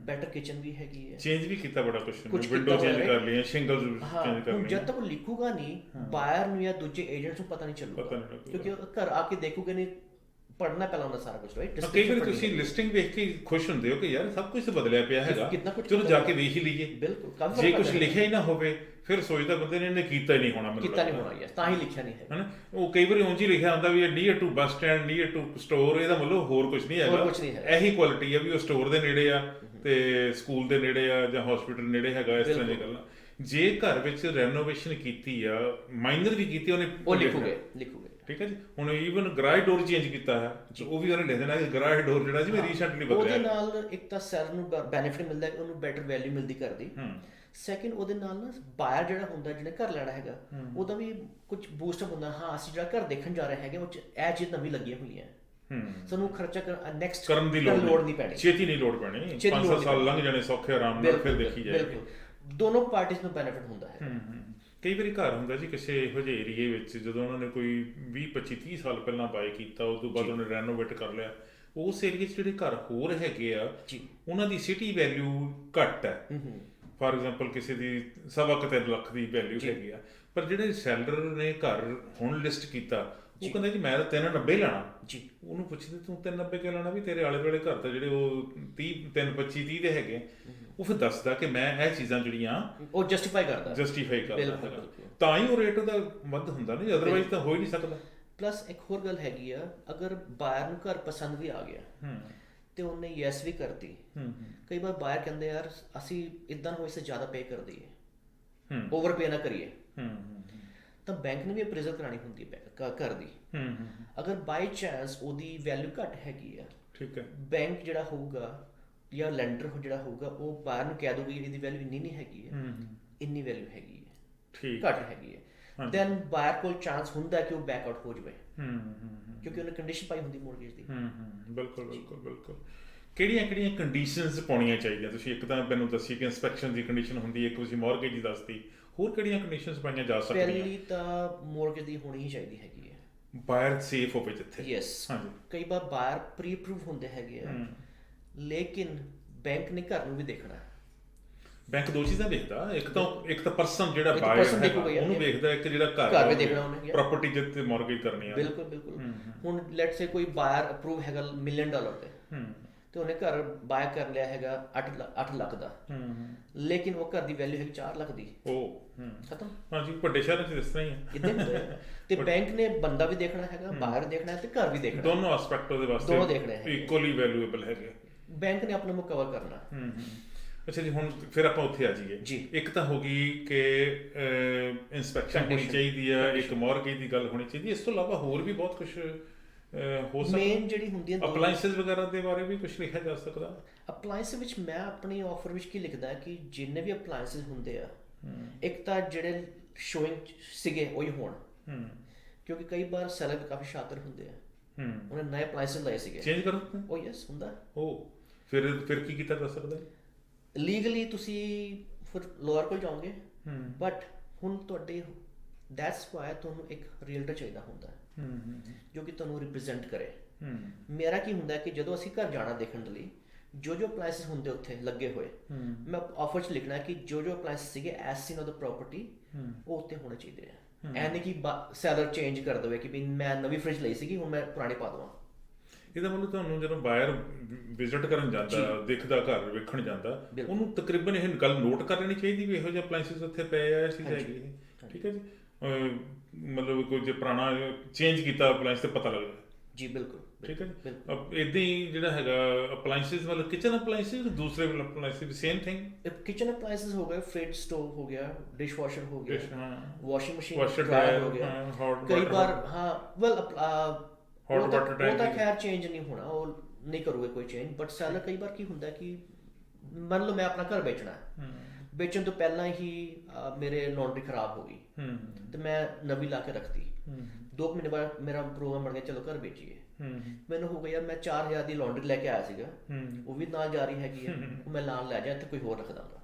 ਬੈਟਰ ਕਿਚਨ ਵੀ ਹੈਗੀ ਹੈ, ਚੇਂਜ ਵੀ ਕੀਤਾ ਬੜਾ ਕੁਝ, ਵਿੰਡੋ ਚੇਂਜ ਕਰ ਲਈਆਂ, ਸ਼ਿੰਗਲਸ ਚੇਂਜ ਕਰ ਲਈਆਂ। ਜਦ ਤੱਕ ਉਹ ਲਿਖੂਗਾ ਨਹੀਂ ਬਾਇਰ ਨੂੰ ਜਾਂ ਦੂਜੇ ਏਜੰਟਸ ਨੂੰ ਪਤਾ ਨਹੀਂ ਚੱਲੂਗਾ, ਕਿਉਂਕਿ ਘਰ ਆ ਕੇ ਦੇਖੂਗੇ ਨਹੀਂ, ਪੜਨਾ ਪਹਿਲਾਂ ਹੁੰਦਾ ਸਾਰਾ ਕੁਝ, ਰਾਈਟ। ਕਈ ਵਾਰ ਤੁਸੀਂ ਲਿਸਟਿੰਗ ਵੇਖ ਕੇ ਖੁਸ਼ ਹੁੰਦੇ ਹੋ ਕਿ ਯਾਰ ਸਭ ਕੁਝ ਤਾਂ ਬਦਲਿਆ ਪਿਆ ਹੈਗਾ, ਚਲੋ ਜਾ ਕੇ ਵੇਖ ਹੀ ਲਈਏ। ਬਿਲਕੁਲ, ਜੇ ਕੁਝ ਲਿਖਿਆ ਹੀ ਨਾ ਹੋਵੇ ਫਿਰ ਸੋਚਦਾ ਬੰਦੇ ਨੇ ਇਹਨੇ ਕੀਤਾ ਹੀ ਨਹੀਂ ਹੋਣਾ, ਕੀਤਾ ਨਹੀਂ ਹੋਣਾ, ਤਾਂ ਹੀ ਲਿਖਿਆ ਨਹੀਂ ਹੈ। ਉਹ ਕਈ ਵਾਰੀ ਉਂਝ ਹੀ ਲਿਖਿਆ ਹੁੰਦਾ ਵੀ near to bus stand, near to store, ਇਹਦਾ ਮਤਲਬ ਹੋਰ ਕੁਝ ਨਹੀਂ ਹੈਗਾ। ਇਹੀ ਕੁਆਲਿਟੀ ਆ ਵੀ ਉਹ ਸਟੋਰ ਦੇ ਨੇੜੇ ਆ ਤੇ ਸਕੂਲ ਦੇ ਨੇੜੇ ਆ ਜਾਂ ਹਸਪੀਟਲ ਨੇੜੇ ਹੈਗਾ, ਇਸ ਤਰ੍ਹਾਂ ਦੀ ਗੱਲਾਂ। ਜੇ ਘਰ ਵਿੱਚ ਰੈਨੋਵੇਸ਼ਨ ਕੀਤੀ ਆ, ਮਾਈਨਰ ਵੀ ਕੀਤੀ, ਉਹਨੇ ਉਹ ਲਿਖੂਗੇ। ਠੀਕ ਹੈ ਜੀ। ਹੁਣ ਈਵਨ ਗਰਾਜ ਡੋਰ ਚੇਂਜ ਕੀਤਾ ਹੈ, ਉਹ ਵੀ ਉਹਨੇ ਲਿਖ ਦੇਣਾ ਕਿ ਗਰਾਜ ਡੋਰ ਜਿਹੜਾ ਜੀ ਮੈਂ ਰੀਸੈਂਟਲੀ ਬਦਲਿਆ। ਉਹਦੇ ਨਾਲ ਇੱਕ ਤਾਂ ਸੈਲਰ ਨੂੰ ਬੈਨੀਫਿਟ ਮਿਲਦਾ, ਉਹਨੂੰ ਬੈਟਰ ਵੈਲਿਊ ਮਿਲਦੀ ਘਰ ਦੀ। ਸੈਕਿੰਡ, ਉਹਦੇ ਨਾਲ ਨਾ ਬਾਇਰ ਜਿਹੜਾ ਹੁੰਦਾ, ਜਿਹਨੇ ਘਰ ਲੈਣਾ ਹੈਗਾ, ਉਹਦਾ ਵੀ ਕੁਝ ਬੂਸਟਅਪ ਹੁੰਦਾ। ਹਾਂ, ਅਸੀਂ ਜਿਹੜਾ ਘਰ ਦੇਖਣ ਜਾ ਰਹੇ ਹੈਗੇ ਉਹ 'ਚ ਇਹ ਚੀਜ਼ ਨਵੀਂ ਲੱਗੀਆਂ ਹੋਈਆਂ, ਸਾਨੂੰ ਖਰਚਾ ਨੈਕਸਟ ਕਰਨ ਦੀ ਲੋੜ ਨਹੀਂ ਪੈਣੀ, ਛੇਤੀ ਨਹੀਂ ਲੋੜ ਪੈਣੀ, 5-7 ਸਾਲ ਲੰਘ ਜਾਣੇ ਸੌਖੇ ਆਰਾਮ ਨਾਲ, ਫਿਰ ਦੇਖੀ ਜਾਏਗੀ। ਦੋਨੋਂ ਪਾਰਟੀਆਂ ਨੂੰ ਬੈਨੀਫਿਟ ਹੁੰਦਾ ਹੈ। ਕਈ ਵਾਰੀ ਘਰ ਹੁੰਦਾ ਜੀ ਕਿਸੇ ਇਹੋ ਜਿਹੇ ਏਰੀਏ ਵਿੱਚ, ਜਦੋਂ ਉਹਨਾਂ ਨੇ ਕੋਈ 20-25-30 ਸਾਲ ਪਹਿਲਾਂ ਬਾਏ ਕੀਤਾ, ਉਸ ਤੋਂ ਬਾਅਦ ਉਹਨੇ ਰੈਨੋਵੇਟ ਕਰ ਲਿਆ, ਉਸ ਏਰੀਏ 'ਚ ਜਿਹੜੇ ਘਰ ਹੋਰ ਹੈਗੇ ਆ ਉਹਨਾਂ ਦੀ ਸਿਟੀ ਵੈਲਿਊ ਘੱਟ ਹੈ। ਫਾਰ ਐਗਜ਼ਾਮਪਲ ਕਿਸੇ ਦੀ 3.25 ਲੱਖ ਦੀ ਵੈਲਿਊ ਹੈਗੀ ਆ, ਪਰ ਜਿਹੜੇ ਸੈਲਰ ਨੇ ਘਰ ਹੁਣ ਲਿਸਟ ਕੀਤਾ, ਉਹ ਕਹਿੰਦਾ ਜੀ ਮੈਂ ਤਾਂ 390 ਲੈਣਾ ਜੀ। ਉਹਨੂੰ ਪੁੱਛਦੇ ਤੂੰ 390 ਕਿਉਂ ਲੈਣਾ, ਵੀ ਤੇਰੇ ਆਲੇ ਦੁਆਲੇ ਘਰ ਤਾਂ ਜਿਹੜੇ ਉਹ 325-30 ਦੇ ਹੈਗੇ। ਉਹ ਫਿਰ ਦੱਸਦਾ ਕਿ ਮੈਂ ਇਹ ਚੀਜ਼ਾਂ ਜਿਹੜੀਆਂ ਉਹ ਜਸਟੀਫਾਈ ਕਰਦਾ ਹੈਗਾ, ਤਾਂ ਹੀ ਉਹ ਰੇਟ ਉਹਦਾ ਵੱਧ ਹੁੰਦਾ, ਨਹੀਂ ਅਦਰਵਾਈਜ਼ ਤਾਂ ਹੋ ਹੀ ਨਹੀਂ ਸਕਦਾ। ਪਲੱਸ ਇੱਕ ਹੋਰ ਗੱਲ ਹੈਗੀ ਆ, ਅਗਰ ਬਾਇਰ ਨੂੰ ਘਰ ਪਸੰਦ ਵੀ ਆ ਗਿਆ ਤੇ ਉਹਨੇ ਯੈਸ ਵੀ ਕਰਤੀ, ਕਈ ਵਾਰ ਬਾਇਰ ਕਹਿੰਦੇ ਯਾਰ ਅਸੀਂ ਇਦਾਂ ਹੋਏ ਸੇ ਜ਼ਿਆਦਾ ਪੇ ਕਰ ਦਈਏ, ਓਵਰ ਪੇ ਨਾ ਕਰੀਏ, ਤਾਂ ਬੈਂਕ ਨੇ ਵੀ ਅਪਰੇਜ਼ਲ ਕਰਾਣੀ ਹੁੰਦੀ ਹੈ ਘਰ ਦੀ। ਅਗਰ ਬਾਈ ਚਾਂਸ ਉਹਦੀ ਵੈਲਿਊ ਘੱਟ ਹੈਗੀ ਆ, ਠੀਕ ਹੈ, ਬੈਂਕ ਜਿਹੜਾ ਹੋਊਗਾ ਜਾਂ ਲੈਂਡਰ ਜਿਹੜਾ ਹੋਊਗਾ, ਉਹ ਬਾਹਰ ਨੂੰ ਕਹਿ ਦੂਗੀ ਇਹਦੀ ਵੈਲਿਊ ਇੰਨੀ ਨਹੀਂ ਹੈਗੀ ਹੈ, ਇੰਨੀ ਵੈਲਿਊ ਹੈਗੀ ਹੈ, ਘੱਟ ਹੈਗੀ ਹੈ, ਦੈਨ ਬਾਇਰ ਕੋਲ ਚਾਂਸ ਹੁੰਦਾ ਕਿ ਉਹ ਬੈਕ ਆਊਟ ਹੋ ਜਾਵੇ, ਕਿਉਂਕਿ ਉਹਨੇ ਕੰਡੀਸ਼ਨ ਪਾਈ ਹੁੰਦੀ ਮੋਰਗੇਜ ਦੀ। ਬਿਲਕੁਲ। ਕਿਹੜੀਆਂ ਕੰਡੀਸ਼ਨਸ ਪਾਉਣੀਆਂ ਚਾਹੀਦੀਆਂ ਤੁਸੀਂ? ਇੱਕ ਤਾਂ ਮੈਨੂੰ ਦੱਸੀ ਕਿ ਇੰਸਪੈਕਸ਼ਨ ਦੀ ਕੰਡੀਸ਼ਨ ਹੁੰਦੀ ਹੈ, ਇੱਕ ਤੁਸੀਂ ਮੋਰਗੇਜ ਦੀ ਦੱਸਦੀ, ਹੋਰ ਕਿਹੜੀਆਂ ਕੰਡੀਸ਼ਨਸ ਪਾਈਆਂ ਜਾ ਸਕਦੀਆਂ? ਪਹਿਲੀ ਤਾਂ ਮੋਰਗੇਜ ਦੀ ਹੋਣੀ ਹੀ ਚਾਹੀਦੀ ਹੈਗੀ ਹੈ, ਬਾਇਰ ਸੇਫ ਹੋਵੇ ਜਿੱਥੇ। ਯੈਸ, ਕਈ ਵਾਰ ਬਾਇਰ ਪ੍ਰੀ ਅਪਰੂਵ ਹੁੰਦੇ ਹੈਗੇ ਆ, ਲੇਕਿਨ ਬੈਂਕ ਨੇ ਘਰ ਨੂੰ ਵੀ ਦੇਖਣਾ। ਬੈਂਕ ਦੋ ਚੀਜ਼ਾਂ ਦੇਖਦਾ, ਇੱਕ ਤਾਂ ਪਰਸਨ ਜਿਹੜਾ ਬਾਇਰ ਹੈ ਉਹਨੂੰ ਵੇਖਦਾ, ਇੱਕ ਜਿਹੜਾ ਘਰ ਵੀ ਦੇਖਣਾ ਉਹਨੇ, ਪ੍ਰਾਪਰਟੀ ਜਿੱਤੇ ਮੌਰਗੇਜ ਕਰਨੀ ਆ। ਬਿਲਕੁਲ। ਹੁਣ ਲੈਟਸ ਸੇ ਕੋਈ ਬਾਇਰ ਅਪਰੂਵ ਹੈਗਾ $1 ਮਿਲੀਅਨ ਤੇ ਉਹਨੇ ਘਰ ਬਾਇ ਕਰ ਲਿਆ ਹੈਗਾ 8 ਲੱਖ ਦਾ, ਲੇਕਿਨ ਉਹ ਘਰ ਦੀ ਵੈਲਿਊ ਹੈਗੀ 4 ਲੱਖ ਦੀ, ਖਤਮ। ਹਾਂਜੀ, ਵੱਡੇ ਸ਼ਹਿਰਾਂ 'ਚ ਇਸ ਤਰ੍ਹਾਂ ਹੀ ਹੈ, ਇਦਾਂ ਹੁੰਦਾ ਹੈ। ਤੇ ਬੈਂਕ ਨੇ ਬੰਦਾ ਵੀ ਦੇਖਣਾ ਹੈਗਾ, ਬਾਹਰ ਦੇਖਣਾ ਹੈ ਤੇ ਘਰ ਵੀ ਦੇਖਣਾ, ਦੋਨੋਂ ਐਸਪੈਕਟ ਉਹਦੇ ਵਾਸਤੇ ਦੋਨੋਂ ਦੇਖਣੇ ਹੈ, ਇਕੁਅਲੀ ਵੈਲਿਊਏਬਲ ਹੈਗੇ। ਬੈਂਕ ਨੇ ਆਪਣੇ ਨੂੰ ਕਵਰ ਕਰਨਾ। ਅੱਛਾ ਜੀ, ਹੁਣ ਫਿਰ ਆਪਾਂ ਉੱਥੇ ਆ ਜਾਈਏ। ਇੱਕ ਤਾਂ ਹੋ ਗਈ ਕਿ ਇਨਸਪੈਕਸ਼ਨ ਹੋਣੀ ਚਾਹੀਦੀ ਆ, ਇੱਕ ਮੌਰਗੇਜ ਦੀ ਗੱਲ ਹੋਣੀ ਚਾਹੀਦੀ, ਇਸ ਤੋਂ ਇਲਾਵਾ ਹੋਰ ਵੀ ਬਹੁਤ ਕੁਝ ਹੋ ਸਕਦਾ। ਮੇਨ ਜਿਹੜੀ ਹੁੰਦੀ ਹੈ ਅਪਲਾਈਐਂਸਸ ਵਗੈਰਾ ਦੇ ਬਾਰੇ ਵੀ ਕੁਝ ਲਿਖਿਆ ਜਾ ਸਕਦਾ। ਅਪਲਾਈਐਂਸ ਵਿੱਚ ਮੈਂ ਆਪਣੀ ਆਫਰ ਵਿੱਚ ਕੀ ਲਿਖਦਾ ਕਿ ਜਿੰਨੇ ਵੀ ਅਪਲਾਈਐਂਸਸ ਹੁੰਦੇ ਆ, ਇੱਕ ਤਾਂ ਜਿਹੜੇ ਸ਼ੋਇੰਗ ਸੀਗੇ ਉਹੀ ਹੋਣ, ਕਿਉਂਕਿ ਕਈ ਵਾਰ ਸੈਲਰ ਵੀ ਕਾਫੀ ਸ਼ਾਤਰ ਹੁੰਦੇ ਆ, ਉਹਨੇ ਨਵੇਂ ਅਪਲਾਈਐਂਸਸ ਲਏ ਸੀਗੇ, ਚੇਂਜ ਕਰੋ। ਉਹ ਯੈਸ ਹੁੰਦਾ। ਉਹ ਫਿਰ ਕੀ ਕੀਤਾ ਜਾ ਸਕਦਾ? ਲੀਗਲੀ ਤੁਸੀਂ ਫਿਰ ਲੋਅਰ ਕੋਲ ਜਾਓਗੇ, ਬਟ ਹੁਣ ਤੁਹਾਡੇ ਦੈਟਸ ਵਾਈ ਤੁਹਾਨੂੰ ਇੱਕ ਰੀਅਲਟਰ ਚਾਹੀਦਾ ਹੁੰਦਾ ਜੋ ਕਿ ਤੁਹਾਨੂੰ ਰਿਪਰੈਜ਼ੈਂਟ ਕਰੇ। ਮੇਰਾ ਕੀ ਹੁੰਦਾ ਕਿ ਜਦੋਂ ਅਸੀਂ ਘਰ ਜਾਣਾ ਦੇਖਣ ਦੇ ਲਈ, ਜੋ ਅਪਲਾਈਐਂਸਸ ਹੁੰਦੇ ਉੱਥੇ ਲੱਗੇ ਹੋਏ, ਮੈਂ ਆਫਰ 'ਚ ਲਿਖਣਾ ਕਿ ਜੋ ਅਪਲਾਈਐਂਸਸ ਸੀਗੇ as scene of the property, ਉਹ ਉੱਤੇ ਹੋਣੇ ਚਾਹੀਦੇ ਆ। ਐ ਨਹੀਂ ਕਿ ਸੈਲਰ ਚੇਂਜ ਕਰ ਦੇਵੇ ਕਿ ਵੀ ਮੈਂ ਨਵੀਂ ਫ੍ਰਿਜ ਲਈ ਸੀਗੀ ਹੁਣ ਮੈਂ ਪੁਰਾਣੀ ਪਾ ਦੇਵਾਂ। ਇਹਦਾ ਮਤਲਬ ਤੁਹਾਨੂੰ ਜਦੋਂ ਬਾਇਰ ਵਿਜ਼ਿਟ ਕਰਨ ਜਾਂਦਾ, ਦੇਖਦਾ, ਘਰ ਵੇਖਣ ਜਾਂਦਾ, ਉਹਨੂੰ ਤਕਰੀਬਨ ਇਹ ਗੱਲ ਨੋਟ ਕਰ ਲੈਣੀ ਚਾਹੀਦੀ ਵੀ ਇਹੋ ਜਿਹੇ ਅਪਲਾਈਐਂਸਸ ਉੱਥੇ ਪਏ ਆ, ਚੀਜ਼ ਹੈਗੀ। ਠੀਕ ਹੈ ਜੀ, ਮਤਲਬ ਕੋਈ ਜੇ ਪੁਰਾਣਾ ਚੇਂਜ ਕੀਤਾ ਅਪਲਾਈਐਂਸ ਤੇ ਪਤਾ ਲੱਗਦਾ ਜੀ। ਬਿਲਕੁਲ, ਠੀਕ ਹੈ ਜੀ। ਇੱਦਾਂ ਹੀ ਜਿਹੜਾ ਹੈਗਾ ਅਪਲਾਈਐਂਸਸ, ਮਤਲਬ ਕਿਚਨ ਅਪਲਾਈਐਂਸਸ, ਦੂਸਰੇ appliances same thing. Kitchen appliances ਹੋ ਗਏ, ਫ੍ਰਿਜ ਸਟੋਵ ਹੋ ਗਿਆ, ਡਿਸ਼ ਵਾਸ਼ਰ ਹੋ ਗਿਆ, ਵਾਸ਼ਿੰਗ ਮਸ਼ੀਨ ਹੋ ਗਿਆ, ਕਈ ਵਾਰ ਉਹ ਤਾਂ ਖੈਰ ਚੇਂਜ ਨਹੀਂ ਹੋਣਾ, ਉਹ ਨਹੀਂ ਕਰੂਗੇ ਕੋਈ ਚੇਂਜ। ਬਟ ਸੈਲਰ ਕਈ ਵਾਰ ਕੀ ਹੁੰਦਾ ਕਿ ਮੰਨ ਲਓ ਮੈਂ ਆਪਣਾ ਘਰ ਵੇਚਣਾ, ਵੇਚਣ ਤੋਂ ਪਹਿਲਾਂ ਹੀ ਮੇਰੇ ਲਾਂਡਰੀ ਖਰਾਬ ਹੋ ਗਈ ਤੇ ਮੈਂ ਨਵੀਂ ਲਾ ਕੇ ਰੱਖਤੀ, 2 ਮਹੀਨੇ ਬਾਅਦ ਮੇਰਾ ਪ੍ਰੋਗਰਾਮ ਬਣ ਗਿਆ ਚਲੋ ਘਰ ਵੇਚੀਏ, ਮੈਨੂੰ ਹੋ ਗਿਆ ਯਾਰ ਮੈਂ 4000 ਦੀ ਲਾਂਡਰੀ ਲੈ ਕੇ ਆਇਆ ਸੀਗਾ, ਉਹ ਵੀ ਨਾਲ ਜਾ ਰਹੀ ਹੈਗੀ ਹੈ, ਮੈਂ ਨਾਲ ਲੈ ਜਾ ਤੇ ਕੋਈ ਹੋਰ ਰੱਖ ਦਾਂਗਾ।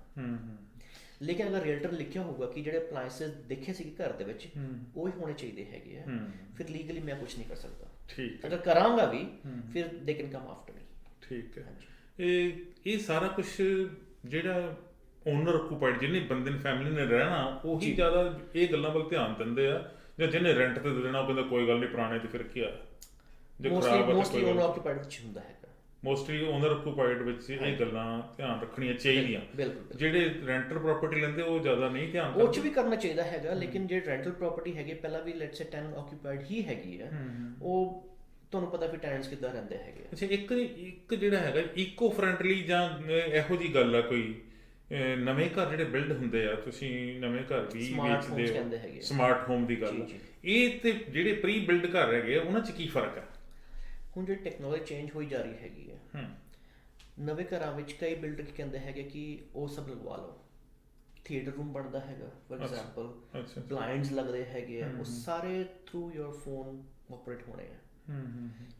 ਲੇਕਿਨ ਅਗਰ ਰੀਅਲਟਰ ਲਿਖਿਆ ਹੋਊਗਾ ਕਿ ਜਿਹੜੇ ਅਪਲਾਈਐਂਸਸ ਦੇਖੇ ਸੀ ਘਰ ਦੇ ਵਿੱਚ ਉਹ ਹੀ ਹੋਣੇ ਚਾਹੀਦੇ ਹੈਗੇ ਆ, ਫਿਰ ਲੀਗਲੀ ਮੈਂ ਕੁਝ ਨਹੀਂ ਕਰ ਸਕਦਾ। ਠੀਕ ਅਗਰ ਕਰਾਂਗਾ ਵੀ ਫਿਰ ਦੇ ਕੈਨ ਕਮ ਆਫਟਰ ਮੀ। ਠੀਕ ਹੈ। ਇਹ ਸਾਰਾ ਕੁਝ ਜਿਹੜਾ ਓਨਰ ਆਕੂਪਾਈਡ ਜਿਹਨੇ ਬੰਦੇ ਨੇ ਫੈਮਿਲੀ ਨੇ ਰਹਿਣਾ ਉਹੀ ਜ਼ਿਆਦਾ ਇਹ ਗੱਲਾਂ ਵੱਲ ਧਿਆਨ ਦਿੰਦੇ ਆ, ਜਾਂ ਜਿਹਨੇ ਰੈਂਟ ਤੇ ਦੇਣਾ ਉਹ ਕਹਿੰਦਾ ਕੋਈ ਗੱਲ ਨਹੀਂ ਪੁਰਾਣੇ ਤੇ ਫਿਰ ਕੀ ਆ, ਜੇ ਖਰਾਬ ਮੋਸਟਲੀ ਓਨਰ ਆਕੂਪਾਈਡ ਵਿੱਚ ਹੁੰਦਾ ਹੈਗਾ। ਮੋਸਟਲੀ ਓਨਰ ਆਕੂਪਾਈਡ ਵਿੱਚ ਇਹ ਗੱਲਾਂ ਧਿਆਨ ਰੱਖਣੀਆਂ ਚਾਹੀਦੀਆਂ। ਬਿਲਕੁਲ। ਜਿਹੜੇ ਰੈਂਟਲ ਪ੍ਰਾਪਰਟੀ ਲੈਂਦੇ ਉਹ ਜ਼ਿਆਦਾ ਨਹੀਂ ਧਿਆਨ ਉਹ 'ਚ ਵੀ ਕਰਨਾ ਚਾਹੀਦਾ ਹੈਗਾ, ਲੇਕਿਨ ਜਿਹੜੇ ਰੈਂਟਲ ਪ੍ਰਾਪਰਟੀ ਹੈਗੇ ਪਹਿਲਾਂ ਵੀ ਲੈਟਸ ਸੇ ਟੈਨੈਂਟ ਆਕੂਪਾਈਡ ਹੀ ਹੈਗੀ ਆ, ਉਹ ਤੁਹਾਨੂੰ ਪਤਾ ਵੀ ਟੈਨੈਂਟਸ ਕਿੱਦਾਂ ਰਹਿੰਦੇ ਹੈਗੇ। ਅੱਛਾ, ਇੱਕ ਜਿਹੜਾ ਹੈਗਾ ਇਕੋ ਫਰੈਂਡਲੀ ਜਾਂ ਇਹੋ ਜਿਹੀ ਗੱਲ ਆ ਕੋਈ ਨਵੇਂ ਘਰ ਜਿਹੜੇ ਬਿਲਡ ਹੁੰਦੇ ਆ, ਤੁਸੀਂ ਨਵੇਂ ਘਰ ਵੀ ਵੇਚਦੇ ਹੋ, ਸਮਾਰਟ ਹੋਮ ਦੀ ਗੱਲ, ਇਹ ਤੇ ਜਿਹੜੇ ਪ੍ਰੀ ਬਿਲਡ ਘਰ ਹੈਗੇ ਉਹਨਾਂ 'ਚ ਕੀ ਫਰਕ ਹੈ? ਹੁਣ ਜਿਹੜੀ ਟੈਕਨੋਲੋਜੀ ਚੇਂਜ ਹੋਈ ਜਾ ਰਹੀ ਹੈਗੀ ਹੈ, ਨਵੇਂ ਘਰਾਂ ਵਿੱਚ ਕਈ ਬਿਲਡਰ ਕੀ ਕਹਿੰਦੇ ਹੈਗੇ ਕਿ ਉਹ ਸਭ ਲਗਵਾ ਲਓ, ਥੀਏਟਰ ਰੂਮ ਬਣਦਾ ਹੈਗਾ ਫੋਰ ਐਗਜ਼ਾਮਪਲ, ਬਲਾਈਂਡਸ ਲੱਗਦੇ ਹੈਗੇ ਆ, ਉਹ ਸਾਰੇ ਥਰੂ ਯੋਰ ਫੋਨ ਆਪਰੇਟ ਹੋਣੇ ਆ।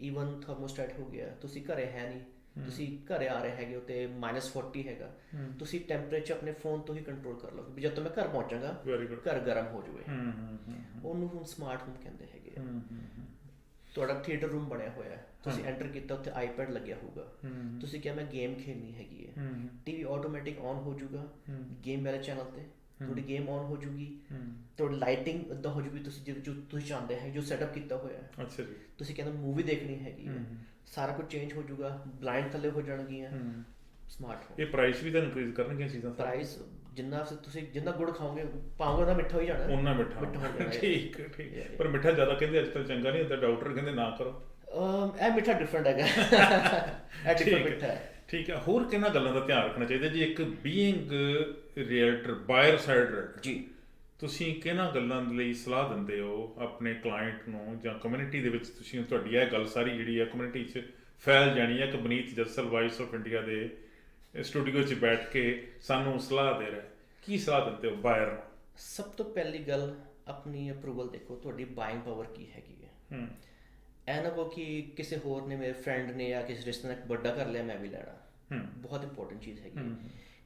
ਈਵਨ ਥਰਮੋਸਟੈਟ ਹੋ ਗਿਆ, ਤੁਸੀਂ ਘਰੇ ਹੈ ਨਹੀਂ, ਤੁਸੀਂ ਘਰੇ ਆ ਰਹੇ ਹੈਗੇ ਹੋ ਤੇ -40 ਹੈਗਾ, ਤੁਸੀਂ ਟੈਂਪਰੇਚਰ ਆਪਣੇ ਫੋਨ ਤੋਂ ਹੀ ਕੰਟਰੋਲ ਕਰ ਲਓ ਵੀ ਜਦੋਂ ਮੈਂ ਘਰ ਪਹੁੰਚਾਂਗਾ ਘਰ ਗਰਮ ਹੋ ਜਾਵੇ। ਉਹਨੂੰ ਹੁਣ ਸਮਾਰਟ ਹੋਮ ਕਹਿੰਦੇ ਹੈਗੇ ਆ। ਤੁਹਾਡਾ ਥੀਏਟਰ ਰੂਮ ਬਣਿਆ ਹੋਇਆ, ਤੁਸੀਂ ਐਂਟਰ ਕੀਤਾ, ਉੱਥੇ ਆਈਪੈਡ ਲੱਗਿਆ ਹੋਊਗਾ, ਤੁਸੀਂ ਕਿਹਾ ਮੈਂ ਗੇਮ ਖੇਡਣੀ ਹੈਗੀ ਹੈ, ਟੀਵੀ ਆਟੋਮੈਟਿਕ ਔਨ ਹੋ ਜਾਊਗਾ ਗੇਮ ਵਾਲੇ ਚੈਨਲ ਤੇ, ਤੁਹਾਡੀ ਗੇਮ ਔਨ ਹੋ ਜੂਗੀ, ਤੁਹਾਡੀ ਲਾਈਟਿੰਗ ਇੱਦਾਂ ਹੋ ਜੂਗੀ ਤੁਸੀਂ ਜੋ ਤੁਸੀਂ ਚਾਹੁੰਦੇ ਹੈ, ਜੋ ਸੈਟਅਪ ਕੀਤਾ ਹੋਇਆ ਹੈ। ਅੱਛਾ ਜੀ। ਤੁਸੀਂ ਕਹਿੰਦੇ ਮੂਵੀ ਦੇਖਣੀ ਹੈਗੀ ਹੈ, ਸਾਰਾ ਕੁਝ ਚੇਂਜ ਹੋ ਜਾਊਗਾ, ਬਲਾਈਂਡ ਥੱਲੇ ਹੋ ਜਾਣਗੀਆਂ। ਸਮਾਰਟ ਹੋਮ ਇਹ ਪ੍ਰਾਈਸ ਵੀ ਤਾਂ ਇਨਕਰੀਜ਼ ਕਰਨਗੀਆਂ ਚੀਜ਼ਾਂ। ਪ੍ਰਾਈਸ ਜਿੰਨਾ ਗੁੜ ਖਾਓਗੇ ਪਾਓਗੇ ਨਾ ਮਿੱਠਾ ਹੀ ਜਾਣਾ, ਉਹਨਾਂ ਮਿੱਠਾ ਹੋ ਜਾਣਾ। ਠੀਕ ਠੀਕ। ਪਰ ਮਿੱਠਾ ਜ਼ਿਆਦਾ ਕਹਿੰਦੇ ਅੱਜ ਕੱਲ੍ਹ ਚੰਗਾ ਨਹੀਂ ਹੁੰਦਾ, ਡਾਕਟਰ ਕਹਿੰਦੇ ਨਾ ਕਰੋ। ਇਹ ਮਿੱਠਾ ਡਿਫਰੈਂਟ ਹੈਗਾ, ਇਹ ਡਿਫਰੈਂਟ ਮਿੱਠਾ ਹੈ। ਠੀਕ ਹੈ। ਹੋਰ ਕਿਹਨਾਂ ਗੱਲਾਂ ਦਾ ਧਿਆਨ ਰੱਖਣਾ ਚਾਹੀਦਾ ਜੀ ਇੱਕ ਬੀਇੰਗ ਰੀਅਲਟਰ, ਬਾਇਰ ਸਾਈਡ ਰੀਅਲਟਰ ਜੀ? ਤੁਸੀਂ ਕਿਹਨਾਂ ਗੱਲਾਂ ਲਈ ਸਲਾਹ ਦਿੰਦੇ ਹੋ ਆਪਣੇ ਕਲਾਇੰਟ ਨੂੰ, ਜਾਂ ਕਮਿਊਨਿਟੀ ਦੇ ਵਿੱਚ ਤੁਸੀਂ ਤੁਹਾਡੀ ਇਹ ਗੱਲ ਸਾਰੀ ਜਿਹੜੀ ਹੈ ਕਮਿਊਨਿਟੀ 'ਚ ਫੈਲ ਜਾਣੀ ਹੈ ਕਿ Baneet Jassal vice of India ਦੇ ਸਟੂਡੀਓ 'ਚ ਬੈਠ ਕੇ ਸਾਨੂੰ ਸਲਾਹ ਦੇ ਰਿਹਾ, ਕੀ ਸਲਾਹ ਦਿੰਦੇ ਹੋ ਬਾਇਰ ਨੂੰ? ਸਭ ਤੋਂ ਪਹਿਲੀ ਗੱਲ ਆਪਣੀ ਅਪਰੂਵਲ ਦੇਖੋ, ਤੁਹਾਡੀ ਬਾਇੰਗ ਪਾਵਰ ਕੀ ਹੈਗੀ ਹੈ। ਇਹ ਨਾ ਕਹੋ ਕਿ ਕਿਸੇ ਹੋਰ ਨੇ, ਮੇਰੇ ਫਰੈਂਡ ਨੇ ਜਾਂ ਕਿਸੇ ਰਿਸ਼ਤੇ ਨੇ ਵੱਡਾ ਕਰ ਲਿਆ ਮੈਂ ਵੀ ਲੈਣਾ। ਬਹੁਤ ਇੰਪੋਰਟੈਂਟ ਚੀਜ਼ ਹੈਗੀ,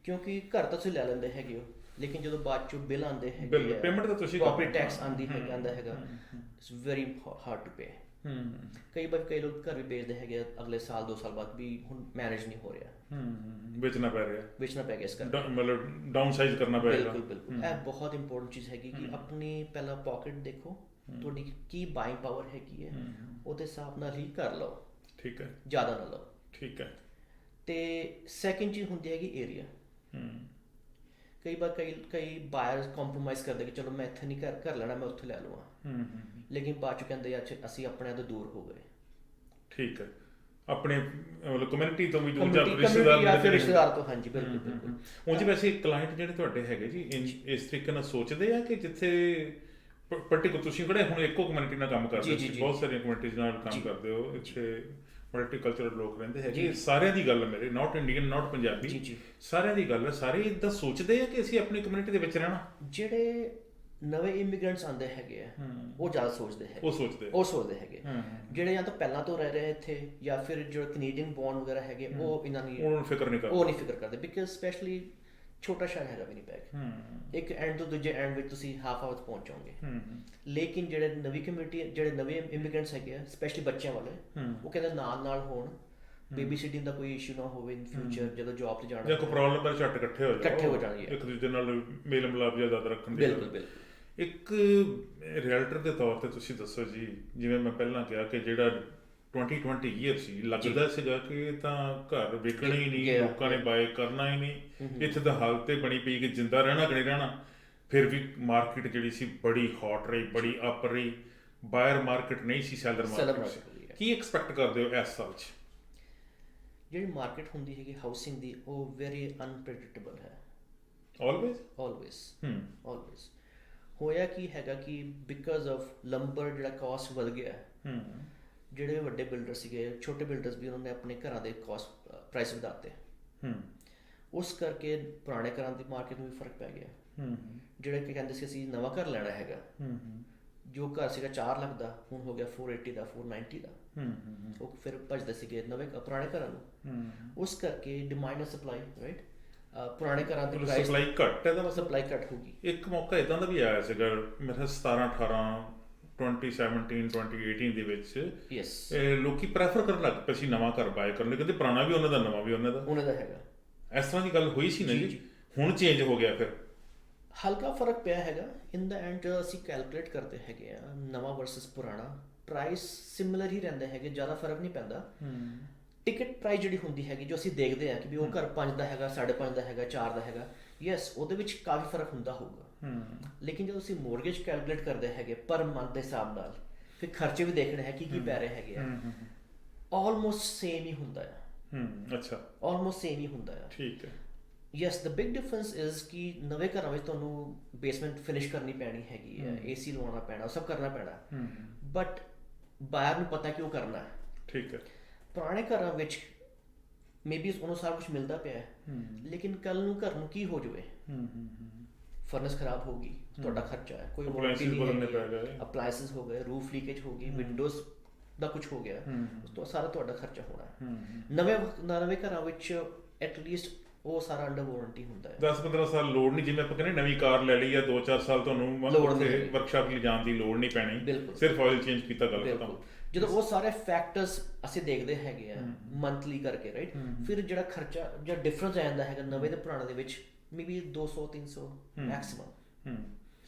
ਕਿਉਂਕਿ ਘਰ ਤਾਂ ਤੁਸੀਂ ਲੈ ਲੈਂਦੇ ਹੈਗੇ ਹੋ, ਲੇਕਿਨ ਜਦੋਂ ਬਾਅਦ ਚੋਂ ਬਿੱਲ ਆਉਂਦੇ ਹੈਗੇ, ਪੇਮੈਂਟ ਤਾਂ ਤੁਸੀਂ ਪ੍ਰੋਪਰਟੀ ਟੈਕਸ ਆਉਂਦਾ ਹੈਗਾ, it's very hard to pay. ਕਈ ਵਾਰ ਕਈ ਲੋਕ ਘਰ ਵੀ ਵੇਚਦੇ ਹੈਗੇ ਅਗਲੇ ਸਾਲ 2 ਸਾਲ ਬਾਅਦ ਵੀ ਹੁਣ ਮੈਨੇਜ ਨਹੀਂ ਹੋ ਰਿਹਾ, ਵੇਚਣਾ ਪੈ ਗਿਆ ਇਸ ਕਰਕੇ, ਮਤਲਬ ਡਾਊਨ ਸਾਈਜ਼ ਕਰਨਾ ਪੈ ਰਿਹਾ। ਬਿਲਕੁਲ ਇਹ ਬਹੁਤ ਇੰਪੋਰਟੈਂਟ ਚੀਜ਼ ਹੈਗੀ ਕਿ ਆਪਣੀ ਪਹਿਲਾਂ ਪਾਕਟ ਦੇਖੋ, ਤੁਹਾਡੀ ਕੀ ਬਾਇੰਗ ਪਾਵਰ ਹੈਗੀ ਹੈ, ਉਹਦੇ ਹਿਸਾਬ ਨਾਲ ਹੀ ਕਰ ਲਓ। ਠੀਕ ਹੈ, ਜ਼ਿਆਦਾ ਨਾ ਲਓ। ਠੀਕ ਹੈ। ਤੇ ਸੈਕਿੰਡ ਚੀਜ਼ ਹੁੰਦੀ ਹੈਗੀ ਏਰੀਆ। ਕਈ ਵਾਰ ਕਈ ਬਾਇਰਸ ਕੰਪਰੋਮਾਈਜ਼ ਕਰਦੇ ਕਿ ਚਲੋ ਮੈਂ ਇੱਥੇ ਨਹੀਂ ਘਰ ਲੈਣਾ, ਮੈਂ ਉੱਥੇ ਲੈ ਲਵਾਂ, ਲੇਕਿਨ ਬਾਅਦ ਚ ਕਹਿੰਦੇ ਯਾਰ ਅਸੀਂ ਆਪਣੇ ਤੋਂ ਦੂਰ ਹੋ ਗਏ। ਠੀਕ ਹੈ। ਆਪਣੇ ਮਤਲਬ ਕਮਿਊਨਿਟੀ ਤੋਂ ਵੀ ਦੂਰ, ਜਾਂ ਰਿਸ਼ਤੇਦਾਰ ਤੋਂ। ਹਾਂਜੀ ਬਿਲਕੁਲ ਬਿਲਕੁਲ। ਉਂਝ ਵੈਸੇ ਕਲਾਇੰਟ ਜਿਹੜੇ ਤੁਹਾਡੇ ਹੈਗੇ ਜੀ ਇਸ ਤਰੀਕੇ ਨਾਲ ਸੋਚਦੇ ਆ ਕਿ ਜਿੱਥੇ ਪਰਟੀਕੂਲਰ ਤੁਸੀਂ ਕਿਹੜੇ ਹੁਣ ਇੱਕੋ ਕਮਿਊਨਿਟੀ ਨਾਲ ਕੰਮ ਕਰਦੇ ਹੋ, ਬਹੁਤ ਸਾਰੀਆਂ ਕਮਿਊਨਿਟੀਜ਼ ਨਾਲ ਕੰਮ ਕਰਦੇ ਹੋ, ਇੱਥੇ ਮਲਟੀਕਲਚਰਲ ਲੋਕ ਰਹਿੰਦੇ ਹੈਗੇ, ਸਾਰਿਆਂ ਦੀ ਗੱਲ ਹੈ ਮੇਰੇ, ਨਾਟ ਇੰਡੀਅਨ ਨਾਟ ਪੰਜਾਬੀ, ਸਾਰਿਆਂ ਦੀ ਗੱਲ ਹੈ, ਸਾਰੇ ਇੱਦਾਂ ਸੋਚਦੇ ਆ ਕਿ ਅਸੀਂ ਆਪਣੀ ਕਮਿਊਨਿਟੀ ਦੇ ਵਿੱਚ ਰਹਿਣਾ? ਜਿਹੜੇ ਨਵੇਂ ਇਮੀਗ੍ਰੈਂਟਸ ਆਉਂਦੇ ਹੈਗੇ ਆ ਉਹ ਜ਼ਿਆਦਾ ਸੋਚਦੇ ਹੈਗੇ, ਉਹ ਸੋਚਦੇ ਹੈਗੇ। ਜਿਹੜੇ ਜਾਂ ਤਾਂ ਪਹਿਲਾਂ ਤੋਂ ਰਹਿ ਰਹੇ ਇੱਥੇ ਜਾਂ ਫਿਰ ਜਿਹੜੇ ਕੈਨੇਡੀਅਨ ਬੌਰਨ ਵਗੈਰਾ ਹੈਗੇ ਉਹ ਇਹਨਾਂ ਦੀ ਫਿਕਰ ਨਹੀਂ ਕਰਦੇ, ਬਿਕਾਜ਼ ਸਪੈਸ਼ਲੀ ਛੋਟਾ ਸ਼ਹਿਰ ਹੈਗਾ ਵਿਨੀਪੈਗ, ਇੱਕ ਐਂਡ ਤੋਂ ਦੂਜੇ ਐਂਡ ਵਿੱਚ ਤੁਸੀਂ ਹਾਫ ਆਵਰ ਪਹੁੰਚ ਜਾਓਗੇ। ਲੇਕਿਨ ਜਿਹੜੇ ਨਵੀਂ ਕਮਿਊਨਿਟੀ, ਜਿਹੜੇ ਨਵੇਂ ਇਮੀਗ੍ਰੈਂਟਸ ਹੈਗੇ ਆ ਸਪੈਸ਼ਲੀ ਬੱਚਿਆਂ ਵਾਲੇ, ਉਹ ਕਹਿੰਦੇ ਨਾਲ ਹੋਣ, ਬੇਬੀ ਸਿਟਿੰਗ ਦਾ ਕੋਈ ਇਸ਼ੂ ਨਾ ਹੋਵੇ ਇਨ ਫਿਊਚਰ, ਜਦੋਂ ਜੌਬ ਤੇ ਜਾਣਾ ਜਾਂ ਕੋਈ ਪ੍ਰੋਬਲਮ ਪਰ ਝੱਟ ਇਕੱਠੇ ਹੋ ਜਾਣਗੇ, ਇੱਕ ਦੂਜੇ ਨਾਲ ਮੇਲ ਮਿਲਾਪ ਜ਼ਿਆਦਾ ਰੱਖਣ ਦੀ। ਬਿਲਕੁਲ। ਇੱਕ ਰੀਅਲਟਰ ਦੇ ਤੌਰ ਤੇ ਤੁਸੀਂ ਦੱਸੋ ਜੀ, ਜਿਵੇਂ ਮੈਂ ਪਹਿਲਾਂ ਕਿਹਾ ਕਿ ਜਿਹੜਾ 2020 ਈਅਰ ਸੀ, ਲੱਗਦਾ ਸੀਗਾ ਕਿ ਇਹ ਤਾਂ ਘਰ ਵਿਕਣਾ ਹੀ ਨਹੀਂ, ਲੋਕਾਂ ਨੇ ਬਾਏ ਕਰਨਾ ਹੀ ਨਹੀਂ, ਇੱਥੇ ਤਾਂ ਹਾਲਤ ਤੇ ਬਣੀ ਪਈ ਕਿ ਜਿੰਦਾ ਰਹਿਣਾ ਕਿ ਨਹੀਂ ਰਹਿਣਾ। ਫਿਰ ਵੀ ਮਾਰਕੀਟ ਜਿਹੜੀ ਸੀ ਬੜੀ ਹੌਟ ਰਹੀ, ਬੜੀ ਅਪ ਰਹੀ, ਬਾਇਰ ਮਾਰਕੀਟ ਨਹੀਂ ਸੀ, ਸੈਲਰ ਮਾਰਕੀਟ ਸੀ। ਕੀ ਐਕਸਪੈਕਟ ਕਰਦੇ ਹੋ ਇਸ ਸਾਲ 'ਚ? ਜਿਹੜੀ ਮਾਰਕੀਟ ਹੁੰਦੀ ਹੈਗੀ ਹਾਊਸਿੰਗ ਦੀ, ਉਹ ਵੈਰੀ ਅਨਪ੍ਰੈਡਿਕਟੇਬਲ ਹੈ। ਆਲਵੇਜ਼ ਹੋਇਆ ਕੀ ਹੈਗਾ ਕਿ ਬਿਕਾਜ਼ ਆਫ ਲੰਬਰ ਜਿਹੜਾ ਕਾਸਟ ਵਧ ਗਿਆ, ਜਿਹੜੇ ਵੱਡੇ ਬਿਲਡਰ ਸੀਗੇ, ਛੋਟੇ ਬਿਲਡਰਸ ਵੀ ਉਹਨਾਂ ਨੇ ਆਪਣੇ ਘਰਾਂ ਦੇ ਕਾਸਟ ਪ੍ਰਾਈਸ ਵਧਾਤੇ, ਉਸ ਕਰਕੇ ਪੁਰਾਣੇ ਘਰਾਂ ਦੀ ਮਾਰਕੀਟ ਨੂੰ ਵੀ ਫਰਕ ਪੈ ਗਿਆ। ਜਿਹੜੇ ਕਿ ਕਹਿੰਦੇ ਸੀ ਅਸੀਂ ਨਵਾਂ ਘਰ ਲੈਣਾ ਹੈਗਾ, ਜੋ ਘਰ ਸੀਗਾ 4 ਲੱਖ ਦਾ ਹੁਣ ਹੋ ਗਿਆ 480 ਦਾ, 490 ਦਾ, ਉਹ ਫਿਰ ਭੱਜਦੇ ਸੀਗੇ ਨਵੇਂ ਪੁਰਾਣੇ ਘਰਾਂ ਨੂੰ। ਉਸ ਕਰਕੇ ਡਿਮਾਂਡ ਐਂਡ ਸਪਲਾਈ, ਰਾਈਟ, ਪੁਰਾਣੇ ਘਰਾਂ ਦੀ ਸਪਲਾਈ ਘੱਟ ਹੈ ਦਾ ਸਪਲਾਈ ਘੱਟ ਹੋਊਗੀ। ਇੱਕ ਮੌਕਾ ਇਦਾਂ ਦਾ ਵੀ ਆਇਆ ਸੀਗਾ ਮੇਰੇ 17 18 2017 2018 ਦੇ ਵਿੱਚ ਯੈਸ ਲੋਕੀ ਪ੍ਰੈਫਰ ਕਰਨ ਲੱਗ ਪਏ ਸੀ ਨਵਾਂ ਘਰ ਬਾਏ ਕਰਨ ਲਈ, ਕਹਿੰਦੇ ਪੁਰਾਣਾ ਵੀ ਉਹਨਾਂ ਦਾ ਨਵਾਂ ਵੀ ਉਹਨਾਂ ਦਾ ਹੈਗਾ। ਇਸ ਤਰ੍ਹਾਂ ਦੀ ਗੱਲ ਹੋਈ ਸੀ ਨਾ ਜੀ, ਹੁਣ ਚੇਂਜ ਹੋ ਗਿਆ ਫਿਰ ਹਲਕਾ ਫਰਕ ਪਿਆ ਹੈਗਾ। ਇਨ ਦਾ ਐਂਡ ਅਸੀਂ ਕੈਲਕੂਲੇਟ ਕਰਦੇ ਹੈਗੇ ਆ ਨਵਾਂ ਵਰਸਸ ਪੁਰਾਣਾ, ਪ੍ਰਾਈਸ ਸਿਮਿਲਰ ਹੀ ਰਹਿੰਦੇ ਹੈਗੇ, ਜ਼ਿਆਦਾ ਫਰਕ ਨਹੀਂ ਪੈਂਦਾ। ਟਿਕਟ ਪ੍ਰਾਈਸ ਜਿਹੜੀ ਹੁੰਦੀ ਹੈਗੀ ਜੋ ਅਸੀਂ ਦੇਖਦੇ ਆ ਕਿ ਵੀ ਉਹ ਘਰ 5 ਦਾ ਹੈਗਾ, 5.5 ਦਾ ਹੈਗਾ, 4 ਦਾ ਹੈਗਾ, ਯੈਸ ਉਹਦੇ ਵਿੱਚ ਕਾਫੀ ਫਰਕ ਹੁੰਦਾ ਹੋਊਗਾ। ਲੇਕਿਨ ਜਦੋਂ ਅਸੀਂ ਮੋਰਗੇਜ ਕੈਲਕੂਲੇਟ ਕਰਦੇ ਹੈਗੇ ਪਰ ਮੰਥ ਦੇ ਹਿਸਾਬ ਨਾਲ, ਫਿਰ ਖਰਚੇ ਵੀ ਦੇਖਣੇ ਹੈ ਕੀ ਪੈ ਰਹੇ ਹੈਗੇ ਆ, ਆਲਮੋਸਟ ਸੇਮ ਹੀ ਹੁੰਦਾ ਆ। ਅੱਛਾ, ਆਲਮੋਸਟ ਸੇਮ ਹੀ ਹੁੰਦਾ ਆ। ਠੀਕ ਹੈ। Yes the big difference is ਕਿ ਨਵੇਂ ਘਰਾਂ ਵਿੱਚ ਤੁਹਾਨੂੰ ਬੇਸਮੈਂਟ ਫਿਨਿਸ਼ ਕਰਨੀ ਪੈਣੀ ਹੈਗੀ ਹੈ, AC ਲਵਾਉਣਾ ਪੈਣਾ, ਸਭ ਕਰਨਾ ਪੈਣਾ, ਬਟ ਬਾਹਰ ਨੂੰ ਪਤਾ ਕਿ ਉਹ ਕਰਨਾ ਹੈ। ਠੀਕ ਹੈ। ਪੁਰਾਣੇ ਘਰਾਂ ਵਿੱਚ ਮੇਬੀ ਉਹਨੂੰ ਸਾਰਾ ਕੁਝ ਮਿਲਦਾ ਪਿਆ ਹੈ, ਲੇਕਿਨ ਕੱਲ ਨੂੰ ਘਰ ਨੂੰ ਕੀ ਹੋ ਜਾਵੇ, ਫਰਨਸ ਖਰਾਬ ਹੋ ਗਈ, ਤੁਹਾਡਾ ਖਰਚਾ ਹੈ, ਕੋਈ ਅਪਲਾਈਐਂਸਿਸ ਹੋ ਗਏ, ਰੂਫ ਲੀਕੇਜ ਹੋ ਗਈ, ਵਿੰਡੋਜ਼ ਦਾ ਕੁਝ ਹੋ ਗਿਆ, ਉਸ ਤੋਂ ਸਾਰਾ ਤੁਹਾਡਾ ਖਰਚਾ ਹੋਣਾ ਹੈ। ਨਵੇਂ ਘਰਾਂ ਵਿੱਚ ਐਟਲੀਸਟ ਉਹ ਸਾਰਾ ਅੰਡਰ ਵਾਰੰਟੀ ਹੁੰਦਾ ਹੈ। 10-15 ਸਾਲ ਲੋੜ ਨਹੀਂ, ਜਿਵੇਂ ਆਪਾਂ ਕਹਿੰਦੇ ਨਵੀਂ ਕਾਰ ਲੈ ਲਈ ਆ 2-4 ਸਾਲ ਤੁਹਾਨੂੰ ਵਰਕਸ਼ਾਪ ਲਈ ਜਾਣ ਦੀ ਲੋੜ ਨਹੀਂ ਪੈਣੀ, ਸਿਰਫ ਆਇਲ ਚੇਂਜ ਕੀਤਾ ਗੱਲ ਖਤਮ। ਜਦੋਂ ਉਹ ਸਾਰੇ ਫੈਕਟਰਸ ਅਸੀਂ ਦੇਖਦੇ ਹੈਗੇ ਆ ਮੰਥਲੀ ਕਰਕੇ, ਰਾਈਟ, ਫਿਰ ਜਿਹੜਾ ਖਰਚਾ ਜਾਂ ਡਿਫਰੈਂਸ ਆ ਜਾਂਦਾ ਹੈਗਾ ਨਵੇਂ ਤੇ ਪੁਰਾਣੇ ਦੇ ਵਿੱਚ ਮੇਬੀ 200-300 ਮੈਕਸਿਮਮ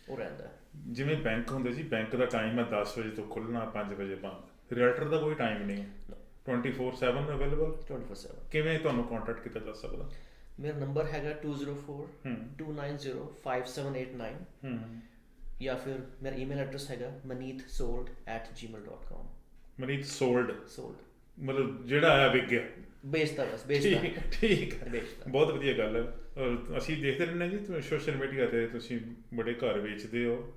ਉਹ ਰਹਿੰਦਾ। ਜਿਵੇਂ ਬੈਂਕ ਹੁੰਦੇ ਸੀ, ਬੈਂਕ ਦਾ ਟਾਈਮ ਹੈ 10 ਵਜੇ ਤੋਂ ਖੁੱਲ੍ਹਣਾ, 5 ਵਜੇ ਬੰਦ। ਰੀਅਲਟਰ ਦਾ ਕੋਈ ਟਾਈਮ ਨਹੀਂ, 24/7 ਅਵੇਲੇਬਲ। 24/7 ਕਿਵੇਂ ਤੁਹਾਨੂੰ ਕੰਟੈਕਟ ਕੀਤਾ ਜਾ ਸਕਦਾ? ਮੇਰਾ ਨੰਬਰ ਹੈਗਾ 2042905789 ਜਾਂ ਫਿਰ ਮੇਰਾ ਈਮੇਲ ਐਡਰੈਸ ਹੈਗਾ maneetsold@gmail.com। ਮਨੀਤ ਸੋਲਡ ਮਤਲਬ ਜਿਹੜਾ ਆਇਆ ਵਿਕ ਗਿਆ, ਵੇਚਦਾ ਬਸ, ਵੇਚਦਾ। ਠੀਕ ਹੈ, ਬਹੁਤ ਵਧੀਆ ਗੱਲ ਹੈ। ਔਰ ਅਸੀਂ ਦੇਖਦੇ ਰਹਿੰਦੇ ਜੀ ਸੋਸ਼ਲ ਮੀਡੀਆ 'ਤੇ ਤੁਸੀਂ ਬੜੇ ਘਰ ਵੇਚਦੇ ਹੋ,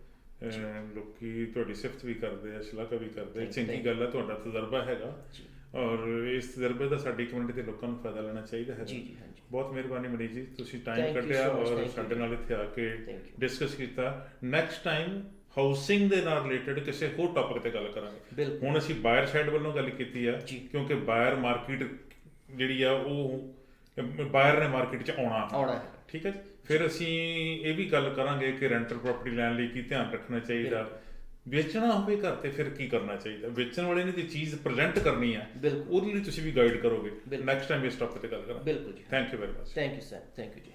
ਲੋਕੀ ਤੁਹਾਡੀ ਸਿਫਤ ਵੀ ਕਰਦੇ ਆ, ਸ਼ਲਾਘਾ ਵੀ ਕਰਦੇ ਆ, ਚੰਗੀ ਗੱਲ ਹੈ, ਤੁਹਾਡਾ ਤਜਰਬਾ ਹੈਗਾ ਔਰ ਇਸ ਤਜਰਬੇ ਦਾ ਸਾਡੀ ਕਮਿਊਨਿਟੀ ਦੇ ਲੋਕਾਂ ਨੂੰ ਫਾਇਦਾ ਲੈਣਾ ਚਾਹੀਦਾ ਹੈ। ਬਹੁਤ ਮਿਹਰਬਾਨੀ ਮਨੀਤ ਜੀ, ਤੁਸੀਂ ਟਾਈਮ ਕੱਢਿਆ ਔਰ ਸਾਡੇ ਨਾਲ ਇੱਥੇ ਆ ਕੇ ਡਿਸਕਸ ਕੀਤਾ। ਨੈਕਸਟ ਟਾਈਮ ਹਾਊਸਿੰਗ ਦੇ ਨਾਲ ਰਿਲੇਟਡ ਕਿਸੇ ਹੋਰ ਟੌਪਿਕ ਤੇ ਗੱਲ ਕਰਾਂਗੇ। ਹੁਣ ਅਸੀਂ ਬਾਇਰ ਸਾਈਡ ਵੱਲੋਂ ਗੱਲ ਕੀਤੀ ਆ, ਕਿਉਂਕਿ ਬਾਇਰ ਮਾਰਕੀਟ ਜਿਹੜੀ ਆ ਉਹ ਬਾਇਰ ਨੇ ਮਾਰਕੀਟ 'ਚ ਆਉਣਾ, ਠੀਕ ਹੈ। ਫਿਰ ਅਸੀਂ ਇਹ ਵੀ ਗੱਲ ਕਰਾਂਗੇ ਕਿ ਰੈਂਟਲ ਪ੍ਰਾਪਰਟੀ ਲੈਣ ਲਈ ਕੀ ਧਿਆਨ ਰੱਖਣਾ ਚਾਹੀਦਾ, ਵੇਚਣਾ ਹੋਵੇ ਘਰ ਤੇ ਫਿਰ ਕੀ ਕਰਨਾ ਚਾਹੀਦਾ, ਵੇਚਣ ਵਾਲੇ ਨੇ ਜੇ ਚੀਜ਼ ਪ੍ਰੈਜ਼ੈਂਟ ਕਰਨੀ ਹੈ ਉਹਦੇ ਲਈ ਤੁਸੀਂ ਵੀ ਗਾਈਡ ਕਰੋਗੇ। ਨੈਕਸਟ ਟਾਈਮ ਇਸ ਟੌਪਿਕ ਤੇ ਗੱਲ ਕਰਾਂਗੇ। ਬਿਲਕੁਲ ਜੀ, thank you very much. Thank you sir, thank you ਜੀ।